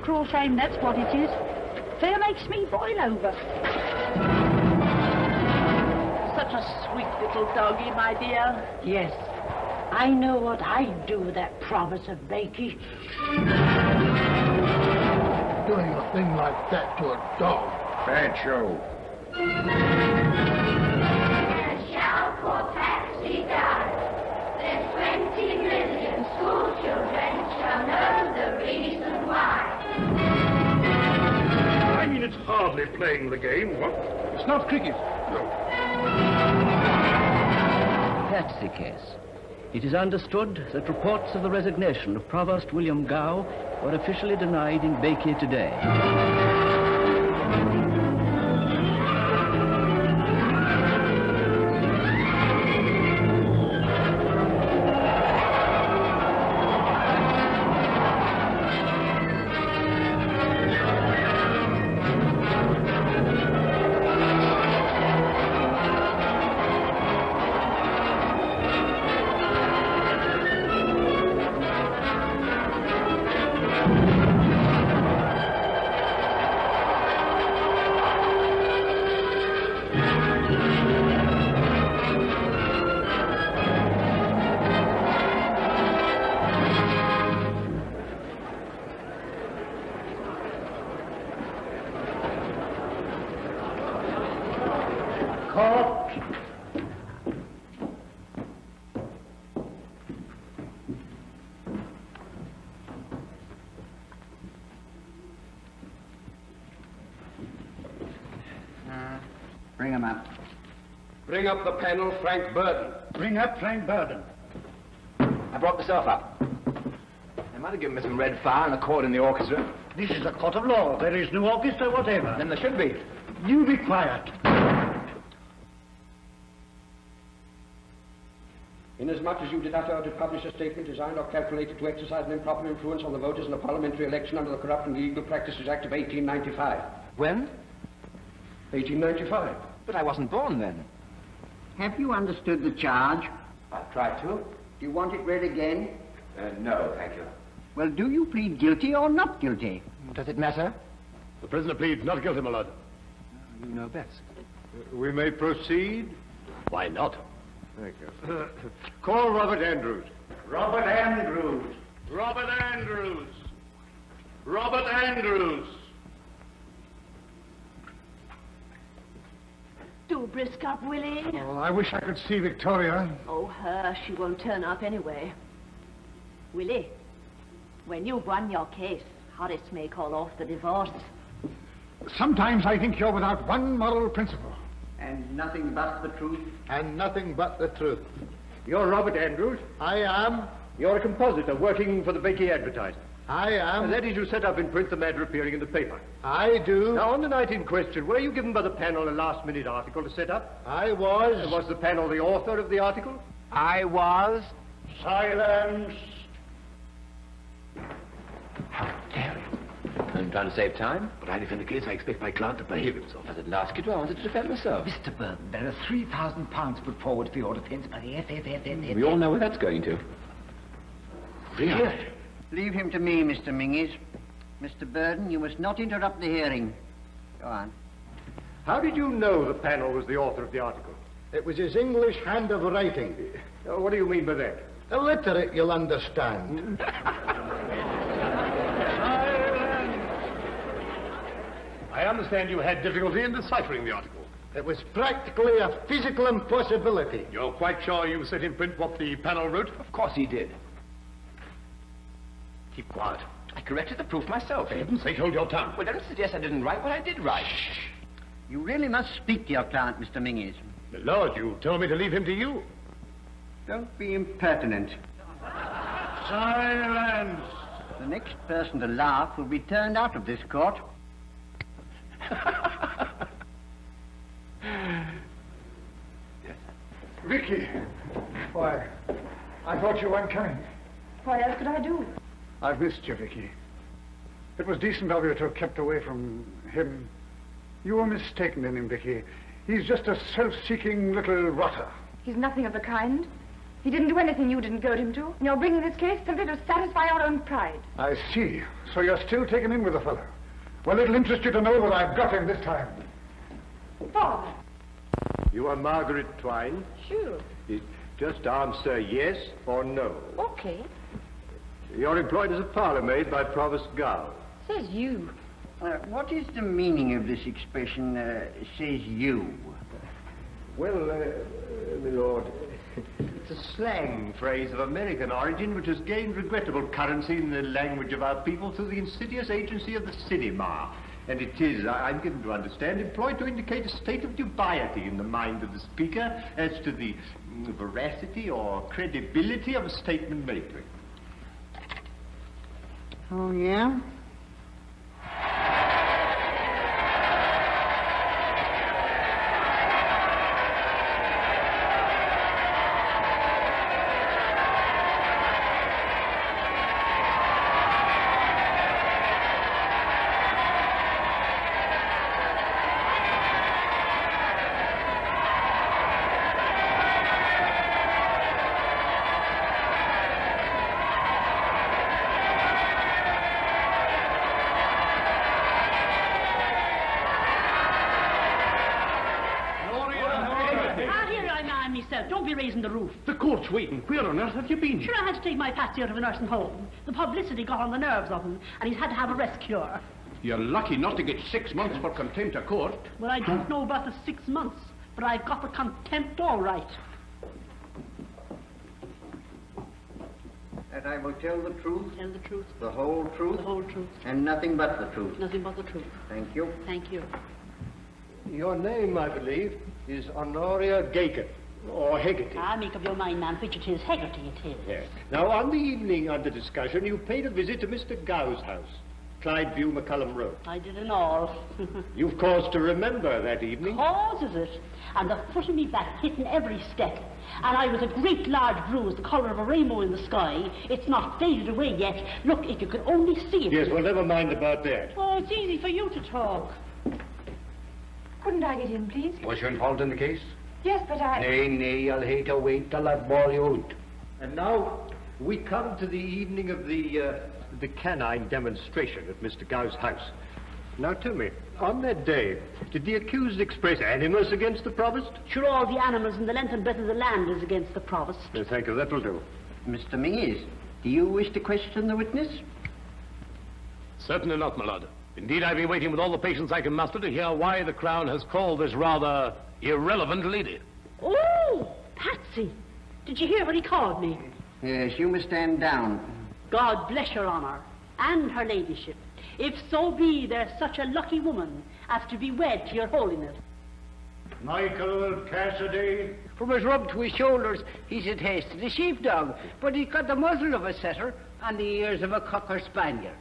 [SPEAKER 7] Cruel shame, that's what it is. Fair makes me boil over.
[SPEAKER 3] Such a sweet little doggy, my dear.
[SPEAKER 15] Yes, I know what I'd do with that promise of Bakey.
[SPEAKER 18] Doing a thing like that to a dog.
[SPEAKER 17] Bad show.
[SPEAKER 21] And shall for Patsy die. Then 20 million school children shall know the reason why.
[SPEAKER 17] I mean, it's hardly playing the game, what?
[SPEAKER 5] It's not cricket.
[SPEAKER 17] No.
[SPEAKER 22] Patsy case. It is understood that reports of the resignation of Provost William Gow were officially denied in Bakey today.
[SPEAKER 1] Bring him up.
[SPEAKER 14] Bring up the panel, Frank Burden.
[SPEAKER 1] Bring up Frank Burden.
[SPEAKER 10] I brought myself up. Now,
[SPEAKER 13] I'll give him some red fire and a chord in the orchestra.
[SPEAKER 20] This is a court of law. There is no orchestra whatever.
[SPEAKER 13] Then there should be.
[SPEAKER 20] You be quiet.
[SPEAKER 4] Inasmuch as you did utter or to publish a statement designed or calculated to exercise an improper influence on the voters in a parliamentary election under the Corrupt and Illegal Practices Act of 1895.
[SPEAKER 10] When?
[SPEAKER 4] 1895.
[SPEAKER 10] But I wasn't born then.
[SPEAKER 1] Have you understood the charge?
[SPEAKER 10] I've tried to.
[SPEAKER 1] Do you want it read again?
[SPEAKER 10] No, thank you.
[SPEAKER 1] Well, do you plead guilty or not guilty?
[SPEAKER 10] Does it matter?
[SPEAKER 17] The prisoner pleads not guilty, my lord.
[SPEAKER 10] You know best.
[SPEAKER 17] We may proceed. Why not? Thank you. Call Robert Andrews.
[SPEAKER 20] Robert Andrews.
[SPEAKER 17] Robert Andrews. Robert Andrews.
[SPEAKER 2] Do brisk up, Willie.
[SPEAKER 5] Oh, I wish I could see Victoria.
[SPEAKER 2] Oh, her. She won't turn up anyway. Willie, when you've won your case, Horace may call off the divorce.
[SPEAKER 5] Sometimes I think you're without one moral principle.
[SPEAKER 1] And nothing but the truth?
[SPEAKER 20] And nothing but the truth. You're Robert Andrews. I am. You're a compositor working for the Bakey Advertiser. I am. And that is, you set up in print the matter appearing in the paper. I do. Now, on the night in question, were you given by the panel a last-minute article to set up? I was. And was the panel the author of the article?
[SPEAKER 13] I was.
[SPEAKER 20] Silence.
[SPEAKER 10] How dare you? I'm trying to save time, but I defend the case. I expect my client to behave himself. I didn't ask you to. I wanted to defend myself.
[SPEAKER 8] Mr. Burton, there are £3,000 put forward for your defence, but yes.
[SPEAKER 10] We all know where that's going to.
[SPEAKER 1] Really? Leave him to me, Mr. Mingies. Mr. Burden, you must not interrupt the hearing. Go on.
[SPEAKER 20] How did you know the panel was the author of the article? It was his English hand of writing. What do you mean by that? Illiterate, you'll understand.
[SPEAKER 17] I understand you had difficulty in deciphering the article.
[SPEAKER 20] It was practically a physical impossibility.
[SPEAKER 17] You're quite sure you set in print what the panel wrote?
[SPEAKER 13] Of course he did.
[SPEAKER 17] Keep quiet.
[SPEAKER 10] I corrected the proof myself.
[SPEAKER 17] For heaven's sake, hold your tongue.
[SPEAKER 10] Well, don't suggest I didn't write what I did write.
[SPEAKER 1] Shh. You really must speak to your client, Mr. Mingies.
[SPEAKER 17] My lord, you told me to leave him to you.
[SPEAKER 1] Don't be impertinent.
[SPEAKER 20] Silence!
[SPEAKER 1] The next person to laugh will be turned out of this court.
[SPEAKER 5] Yes. Vicky! Why, I thought you weren't coming.
[SPEAKER 9] What else could I do?
[SPEAKER 5] I've missed you, Vicky. It was decent of you to have kept away from him. You were mistaken in him, Vicky. He's just a self-seeking little rotter.
[SPEAKER 9] He's nothing of the kind. He didn't do anything you didn't goad him to. And you're bringing this case simply to satisfy your own pride.
[SPEAKER 5] I see. So you're still taken in with the fellow. Well, it'll interest you to know that I've got him this time.
[SPEAKER 9] Father.
[SPEAKER 20] You are Margaret Twine?
[SPEAKER 9] Sure.
[SPEAKER 20] Just answer yes or no.
[SPEAKER 9] Okay.
[SPEAKER 20] You're employed as a parlour-maid by Provost Gow.
[SPEAKER 9] Says you.
[SPEAKER 1] What is the meaning of this expression, says you?
[SPEAKER 20] Well, my lord, it's a slang phrase of American origin which has gained regrettable currency in the language of our people through the insidious agency of the cinema. And it is, I'm given to understand, employed to indicate a state of dubiety in the mind of the speaker as to the veracity or credibility of a statement made.
[SPEAKER 1] Oh, yeah?
[SPEAKER 7] Don't be raising the roof.
[SPEAKER 14] The court's waiting. Where on earth have you been?
[SPEAKER 7] Sure, I had to take my Patsy out of a nursing home. The publicity got on the nerves of him, and he's had to have a rest cure.
[SPEAKER 14] You're lucky not to get 6 months for contempt of court.
[SPEAKER 7] Well, I don't know about the 6 months, but I've got the contempt all right.
[SPEAKER 1] That I will tell the truth?
[SPEAKER 7] Tell the truth.
[SPEAKER 1] The whole truth?
[SPEAKER 7] The whole truth.
[SPEAKER 1] And nothing but the truth?
[SPEAKER 7] Nothing but the truth.
[SPEAKER 1] Thank you.
[SPEAKER 7] Thank you.
[SPEAKER 20] Your name, I believe, is Honoria Gaken. Or Hegarty.
[SPEAKER 7] Ah, make up your mind, man, which it is. Hegarty it is.
[SPEAKER 20] Yes. Now, on the evening under discussion, you paid a visit to Mr. Gow's house, Clydeview, McCullum Road.
[SPEAKER 7] I did it all.
[SPEAKER 20] You've cause to remember that evening.
[SPEAKER 7] Cause, is it? And the foot of me back hitting every step. And I was a great large bruise, the colour of a rainbow in the sky. It's not faded away yet. Look, if you could only see it.
[SPEAKER 20] Yes, well, never mind about that.
[SPEAKER 7] Oh, it's easy for you to talk.
[SPEAKER 9] Couldn't I get in, please?
[SPEAKER 14] Was you involved in the case?
[SPEAKER 9] Yes, but I...
[SPEAKER 14] Nay, I'll hate to wait till I ball you out.
[SPEAKER 20] And now we come to the evening of the canine demonstration at Mr. Gow's house. Now tell me, on that day, did the accused express animus against the provost?
[SPEAKER 7] Sure, all the animals in the length and breadth of the land is against the provost.
[SPEAKER 20] No, thank you, that will do.
[SPEAKER 1] Mr. Mingies, do you wish to question the witness?
[SPEAKER 14] Certainly not, my lord. Indeed, I've been waiting with all the patience I can muster to hear why the Crown has called this rather irrelevant lady.
[SPEAKER 7] Oh, Patsy! Did you hear what he called me?
[SPEAKER 1] Yes, you must stand down.
[SPEAKER 7] God bless your honour, and her ladyship, if so be there's such a lucky woman as to be wed to your holiness.
[SPEAKER 20] Michael Cassidy.
[SPEAKER 11] From his rub to his shoulders, he's a tasty sheepdog, but he's got the muzzle of a setter and the ears of a cocker spaniel.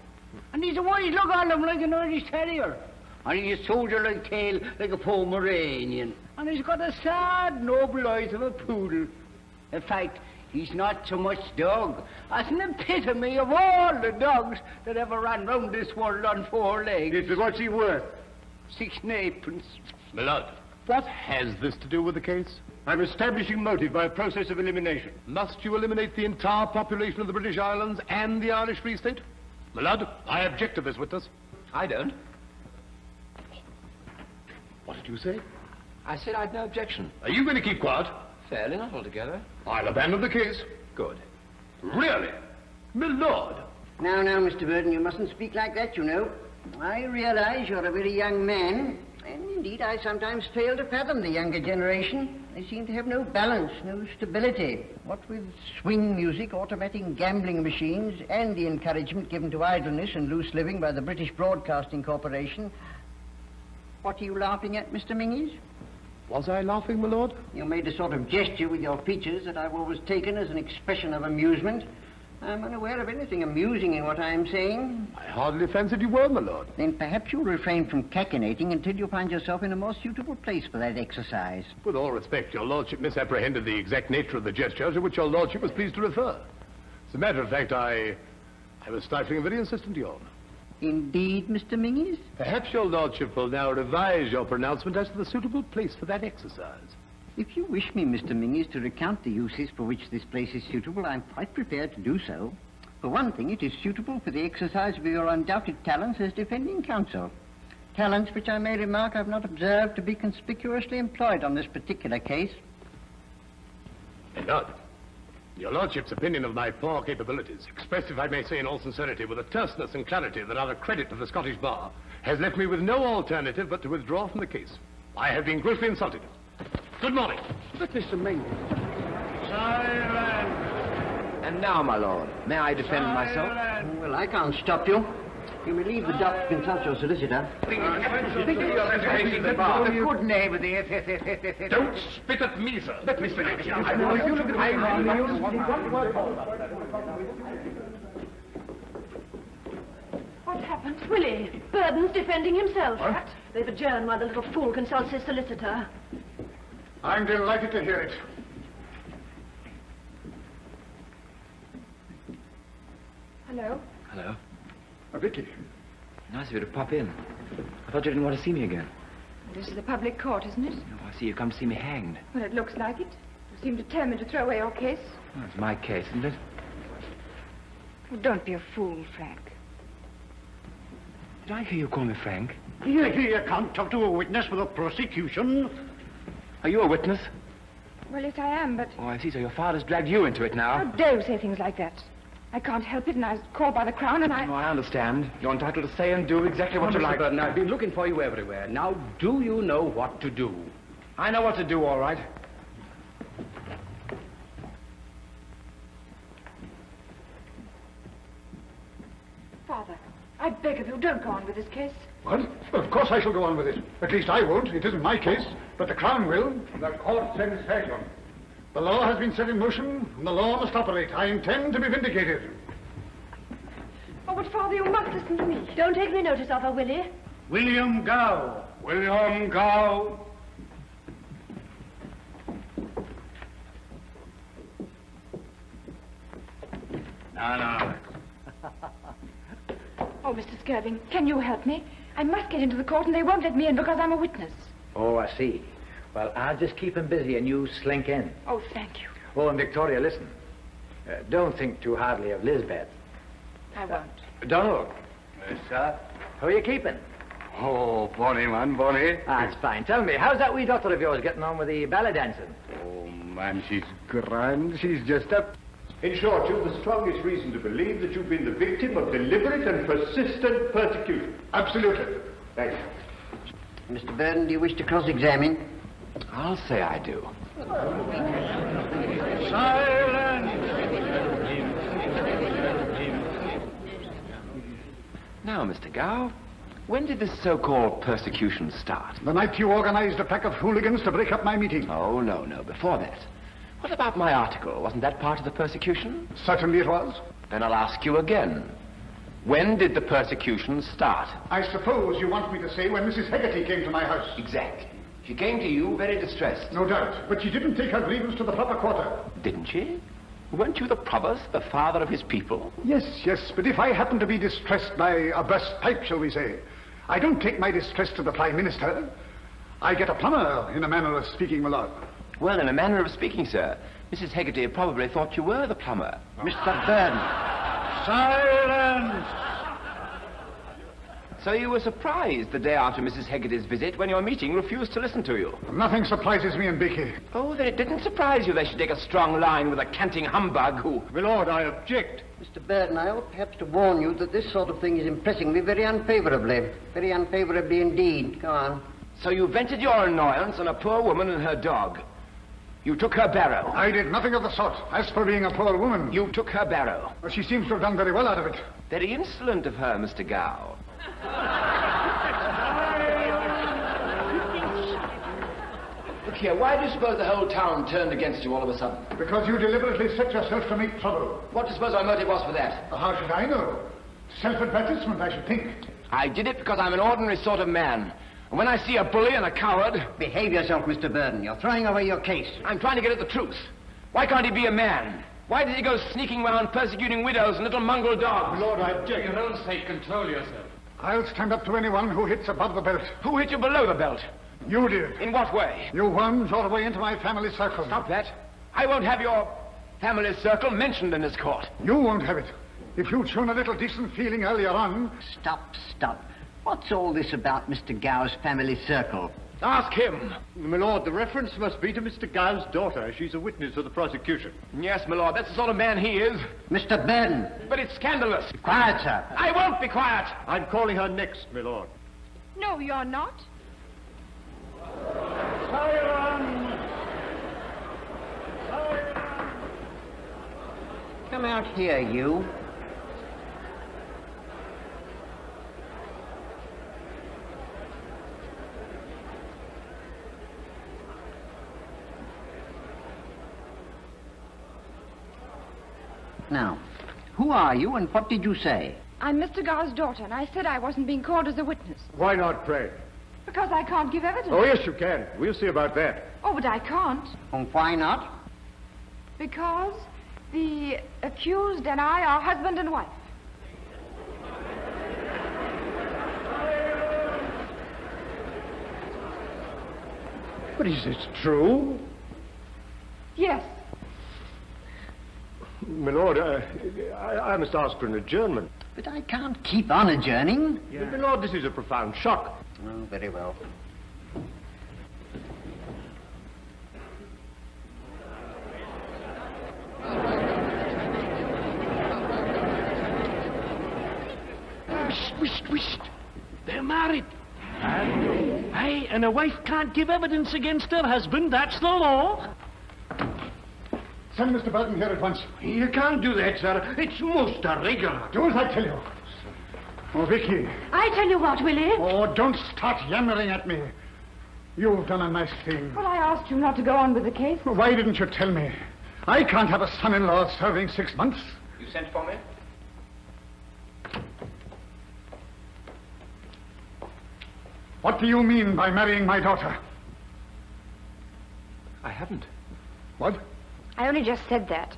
[SPEAKER 11] And he's a wise look on him like an Irish terrier. And he's a soldier-like tail like a Pomeranian. And he's got the sad, noble eyes of a poodle. In fact, he's not so much dog as an epitome of all the dogs that ever ran round this world on four legs.
[SPEAKER 20] Yes, but what's he worth?
[SPEAKER 11] 6 and 8pence.
[SPEAKER 14] My lord, what has this to do with the case?
[SPEAKER 20] I'm establishing motive by a process of elimination.
[SPEAKER 14] Must you eliminate the entire population of the British Islands and the Irish Free State? My lord, I object to this witness.
[SPEAKER 13] I don't.
[SPEAKER 14] What did you say?
[SPEAKER 13] I said I'd no objection.
[SPEAKER 14] Are you going to keep quiet?
[SPEAKER 13] Fairly, not altogether.
[SPEAKER 14] I'll abandon the case.
[SPEAKER 13] Good.
[SPEAKER 14] Really? My lord.
[SPEAKER 1] Now, Mr. Burden, you mustn't speak like that, you know. I realize you're a very young man, and indeed I sometimes fail to fathom the younger generation. They seem to have no balance, no stability. What with swing music, automatic gambling machines, and the encouragement given to idleness and loose living by the British Broadcasting Corporation. What are you laughing at, Mr. Mingies?
[SPEAKER 14] Was I laughing, my lord?
[SPEAKER 1] You made a sort of gesture with your features that I've always taken as an expression of amusement. I'm unaware of anything amusing in what I am saying.
[SPEAKER 14] I hardly fancied you were, my lord.
[SPEAKER 1] Then perhaps you'll refrain from cachinnating until you find yourself in a more suitable place for that exercise.
[SPEAKER 14] With all respect, your lordship misapprehended the exact nature of the gesture to which your lordship was pleased to refer. As a matter of fact, I was stifling a very insistent yawn.
[SPEAKER 1] Indeed, Mr. Mingies?
[SPEAKER 14] Perhaps your lordship will now revise your pronouncement as to the suitable place for that exercise.
[SPEAKER 1] If you wish me, Mr. Mingies, to recount the uses for which this place is suitable, I'm quite prepared to do so. For one thing, it is suitable for the exercise of your undoubted talents as defending counsel. Talents which I may remark I've not observed to be conspicuously employed on this particular case.
[SPEAKER 14] My lord, your lordship's opinion of my poor capabilities, expressed, if I may say in all sincerity, with a terseness and clarity that are a credit to the Scottish bar, has left me with no alternative but to withdraw from the case. I have been grossly insulted. Good morning.
[SPEAKER 5] But Mr. Mingies...
[SPEAKER 20] Silence!
[SPEAKER 13] And now, my lord, may I defend myself?
[SPEAKER 1] Well, I can't stop you. You may leave the dock to consult your solicitor.
[SPEAKER 11] The good name of the...
[SPEAKER 14] Don't spit at me, sir.
[SPEAKER 11] But Mr.
[SPEAKER 2] What's happened? Willie, Burden's defending himself.
[SPEAKER 5] What?
[SPEAKER 2] They've adjourned while the little fool consults his solicitor.
[SPEAKER 5] I'm delighted to hear it.
[SPEAKER 9] Hello?
[SPEAKER 13] Hello.
[SPEAKER 5] Vicky.
[SPEAKER 13] Nice of you to pop in. I thought you didn't want to see me again.
[SPEAKER 9] This is the public court, isn't it?
[SPEAKER 13] Oh, I see you come to see me hanged.
[SPEAKER 9] Well, it looks like it. You seem determined to throw away your case.
[SPEAKER 13] Oh, it's my case, isn't it?
[SPEAKER 9] Well, don't be a fool, Frank.
[SPEAKER 13] Did I hear you call me Frank?
[SPEAKER 20] You can't talk to a witness for the prosecution.
[SPEAKER 13] Are you a witness?
[SPEAKER 9] Well, yes, I am, but...
[SPEAKER 13] Oh, I see. So your father's dragged you into it now.
[SPEAKER 9] How dare you say things like that? I can't help it, and I was called by the Crown, and I...
[SPEAKER 13] Oh, I understand. You're entitled to say and do exactly what you
[SPEAKER 11] Mr.
[SPEAKER 13] like.
[SPEAKER 11] Burden, I've been looking for you everywhere. Now, do you know what to do?
[SPEAKER 13] I know what to do, all right.
[SPEAKER 9] Father, I beg of you, don't go on with this case.
[SPEAKER 5] Well, of course I shall go on with it. At least I won't. It isn't my case. But the Crown will.
[SPEAKER 20] The court sensation.
[SPEAKER 5] The law has been set in motion, and the law must operate. I intend to be vindicated.
[SPEAKER 2] Oh, but Father, you must listen to me. Don't take any notice of her, Willie.
[SPEAKER 17] William Gow. William Gow.
[SPEAKER 22] No.
[SPEAKER 9] Oh, Mr. Skirving, can you help me? I must get into the court and they won't let me in because I'm a witness.
[SPEAKER 8] Oh, I see. Well, I'll just keep him busy and you slink in.
[SPEAKER 9] Oh, thank you.
[SPEAKER 8] Oh, and Victoria, listen. Don't think too hardly of Lisbeth.
[SPEAKER 9] I won't.
[SPEAKER 8] Donald. Yes, sir? Who are you keeping?
[SPEAKER 17] Oh, bonny, man, bonny.
[SPEAKER 8] That's fine. Tell me, how's that wee daughter of yours getting on with the ballet dancing?
[SPEAKER 17] Oh, man, she's grand. She's just up.
[SPEAKER 12] In short, you've the strongest reason to believe that you've been the victim of deliberate and persistent persecution.
[SPEAKER 5] Absolutely.
[SPEAKER 12] Thanks.
[SPEAKER 11] Mr. Burden, do you wish to cross-examine?
[SPEAKER 10] I'll say I do. Now, Mr. Gow, when did this so-called persecution start?
[SPEAKER 5] The night you organized a pack of hooligans to break up my meeting.
[SPEAKER 10] Oh, no, before that. What about my article? Wasn't that part of the persecution?
[SPEAKER 5] Certainly it was.
[SPEAKER 10] Then I'll ask you again. When did the persecution start?
[SPEAKER 5] I suppose you want me to say when Mrs. Hegarty came to my house.
[SPEAKER 10] Exactly. She came to you very distressed.
[SPEAKER 5] No doubt. But she didn't take her grievance to the proper quarter.
[SPEAKER 10] Didn't she? Weren't you the provost, the father of his people?
[SPEAKER 5] Yes. But if I happen to be distressed by a burst pipe, shall we say, I don't take my distress to the Prime Minister. I get a plumber, in a manner of speaking, my lord.
[SPEAKER 10] Well, in a manner of speaking, sir, Mrs. Hegarty probably thought you were the plumber.
[SPEAKER 11] Mr. Burden.
[SPEAKER 17] Silence!
[SPEAKER 10] So you were surprised the day after Mrs. Hegarty's visit when your meeting refused to listen to you?
[SPEAKER 5] Nothing surprises me in Beaky.
[SPEAKER 10] Oh, then it didn't surprise you they should take a strong line with a canting humbug who...
[SPEAKER 12] My lord, I object.
[SPEAKER 11] Mr. Burden, I ought perhaps to warn you that this sort of thing is impressing me very unfavourably. Very unfavourably indeed. Go on.
[SPEAKER 10] So you vented your annoyance on a poor woman and her dog. You took her barrow.
[SPEAKER 5] I did nothing of the sort. As for being a poor woman...
[SPEAKER 10] You took her barrow.
[SPEAKER 5] Well, she seems to have done very well out of it.
[SPEAKER 10] Very insolent of her, Mr. Gow.
[SPEAKER 16] Look here, why do you suppose the whole town turned against you all of a sudden?
[SPEAKER 5] Because you deliberately set yourself to make trouble.
[SPEAKER 16] What do you suppose my motive was for that?
[SPEAKER 5] How should I know? Self-advertisement, I should think.
[SPEAKER 10] I did it because I'm an ordinary sort of man. And when I see a bully and a coward...
[SPEAKER 11] Behave yourself, Mr. Burden. You're throwing away your case.
[SPEAKER 10] I'm trying to get at the truth. Why can't he be a man? Why does he go sneaking round persecuting widows and little mongrel dogs?
[SPEAKER 12] Lord, I object.
[SPEAKER 17] For your own sake, control yourself.
[SPEAKER 5] I'll stand up to anyone who hits above the belt.
[SPEAKER 10] Who hit you below the belt?
[SPEAKER 5] You did.
[SPEAKER 10] In what way?
[SPEAKER 5] You wormed your way into my family circle.
[SPEAKER 10] Stop that. I won't have your family circle mentioned in this court.
[SPEAKER 5] You won't have it. If you'd shown a little decent feeling earlier on...
[SPEAKER 11] Stop. What's all this about Mr. Gow's family circle?
[SPEAKER 10] Ask him.
[SPEAKER 12] My lord, the reference must be to Mr. Gow's daughter. She's a witness of the prosecution.
[SPEAKER 10] Yes, my lord, that's the sort of man he is.
[SPEAKER 11] Mr. Burden.
[SPEAKER 10] But it's scandalous.
[SPEAKER 11] Quiet, sir.
[SPEAKER 10] I won't be quiet.
[SPEAKER 12] I'm calling her next, my lord.
[SPEAKER 9] No, you're not.
[SPEAKER 11] Come out here, you. Now, who are you and what did you say?
[SPEAKER 9] I'm Mr. Gow's daughter, and I said I wasn't being called as a witness.
[SPEAKER 12] Why not, pray?
[SPEAKER 9] Because I can't give evidence.
[SPEAKER 12] Oh, yes, you can. We'll see about that.
[SPEAKER 9] Oh, but I can't.
[SPEAKER 11] And why not?
[SPEAKER 9] Because the accused and I are husband and wife.
[SPEAKER 12] But is this true?
[SPEAKER 9] Yes.
[SPEAKER 12] My lord, I must ask for an adjournment.
[SPEAKER 11] But I can't keep on adjourning.
[SPEAKER 12] Yeah. My lord, this is a profound shock.
[SPEAKER 11] Oh, very well.
[SPEAKER 6] Wisht. They're married. Hey, and a wife can't give evidence against her husband. That's the law.
[SPEAKER 5] Send Mr. Burton here at once.
[SPEAKER 17] You can't do that, sir. It's most irregular.
[SPEAKER 5] Do as I tell you. Oh, Vicky.
[SPEAKER 2] I tell you what, Willie.
[SPEAKER 5] Oh, don't start yammering at me. You've done a nice thing.
[SPEAKER 9] Well, I asked you not to go on with the case.
[SPEAKER 5] Why didn't you tell me? I can't have a son-in-law serving 6 months.
[SPEAKER 13] You sent for me?
[SPEAKER 5] What do you mean by marrying my daughter?
[SPEAKER 13] I haven't.
[SPEAKER 5] What?
[SPEAKER 9] I only just said that.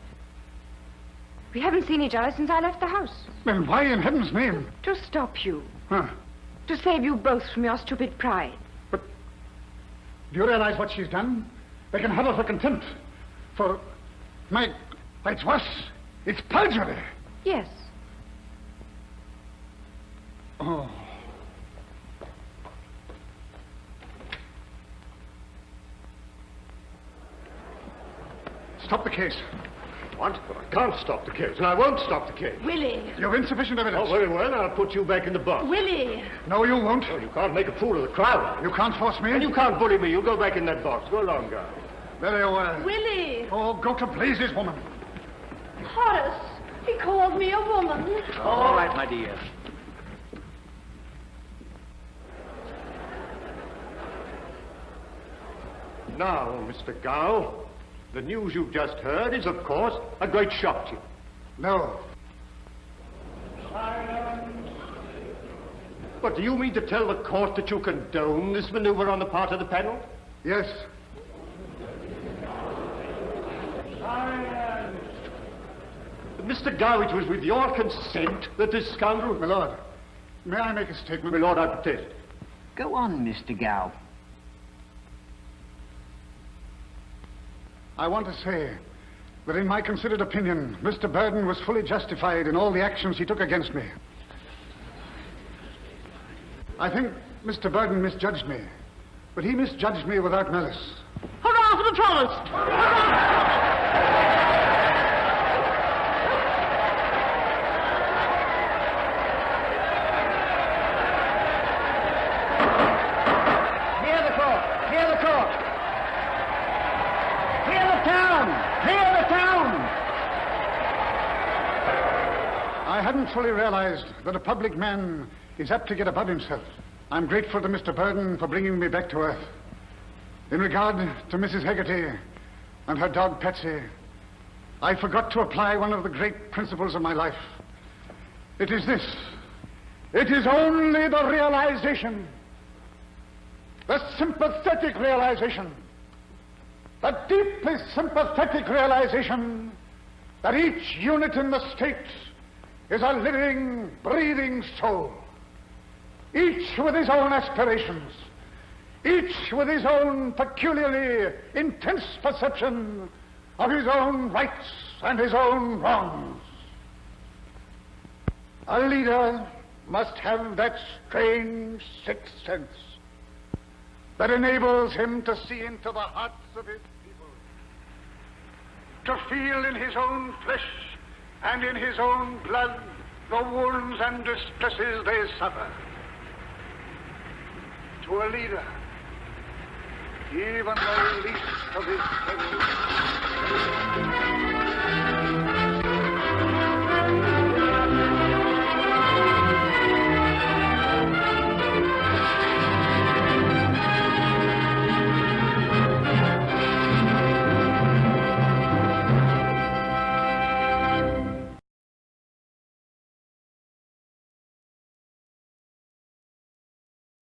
[SPEAKER 9] We haven't seen each other since I left the house.
[SPEAKER 5] Then why in heaven's name?
[SPEAKER 9] To stop you.
[SPEAKER 5] Huh.
[SPEAKER 9] To save you both from your stupid pride.
[SPEAKER 5] Do you realize what she's done? They can have her for contempt. For... It's worse. It's perjury.
[SPEAKER 9] Yes.
[SPEAKER 5] Oh. Stop the case.
[SPEAKER 17] What? But I can't stop the case, and I won't stop the case.
[SPEAKER 2] Willie!
[SPEAKER 5] You've insufficient evidence.
[SPEAKER 17] Oh, very well. I'll put you back in the box.
[SPEAKER 2] Willie!
[SPEAKER 5] No, you won't.
[SPEAKER 17] Oh, you can't make a fool of the crowd.
[SPEAKER 5] You can't force me.
[SPEAKER 17] And you can't bully me. You'll go back in that box. Go along, guy.
[SPEAKER 5] Very well.
[SPEAKER 2] Willie!
[SPEAKER 5] Oh, go to blazes, woman.
[SPEAKER 2] Horace, he called me a woman.
[SPEAKER 13] All right, my dear.
[SPEAKER 17] Now, Mr. Gow, the news you've just heard is, of course, a great shock to you.
[SPEAKER 5] No.
[SPEAKER 17] But do you mean to tell the court that you condone this maneuver on the part of the panel?
[SPEAKER 5] Yes.
[SPEAKER 17] Mr. Gow, it was with your consent that this scoundrel...
[SPEAKER 5] My lord, may I make a statement?
[SPEAKER 17] My lord, I protest.
[SPEAKER 11] Go on, Mr. Gow.
[SPEAKER 5] I want to say that in my considered opinion, Mr. Burden was fully justified in all the actions he took against me. I think Mr. Burden misjudged me, but he misjudged me without malice.
[SPEAKER 2] Hurrah for the provost! Hurrah!
[SPEAKER 5] I hadn't fully realized that a public man is apt to get above himself. I'm grateful to Mr. Burden for bringing me back to earth. In regard to Mrs. Hegarty and her dog Patsy, I forgot to apply one of the great principles of my life. It is this. It is only the realization, the sympathetic realization, the deeply sympathetic realization that each unit in the state is a living, breathing soul, each with his own aspirations, each with his own peculiarly intense perception of his own rights and his own wrongs. A leader must have that strange sixth sense that enables him to see into the hearts of his people, to feel in his own flesh and in his own blood the wounds and distresses they suffer. To a leader, even the least of his enemies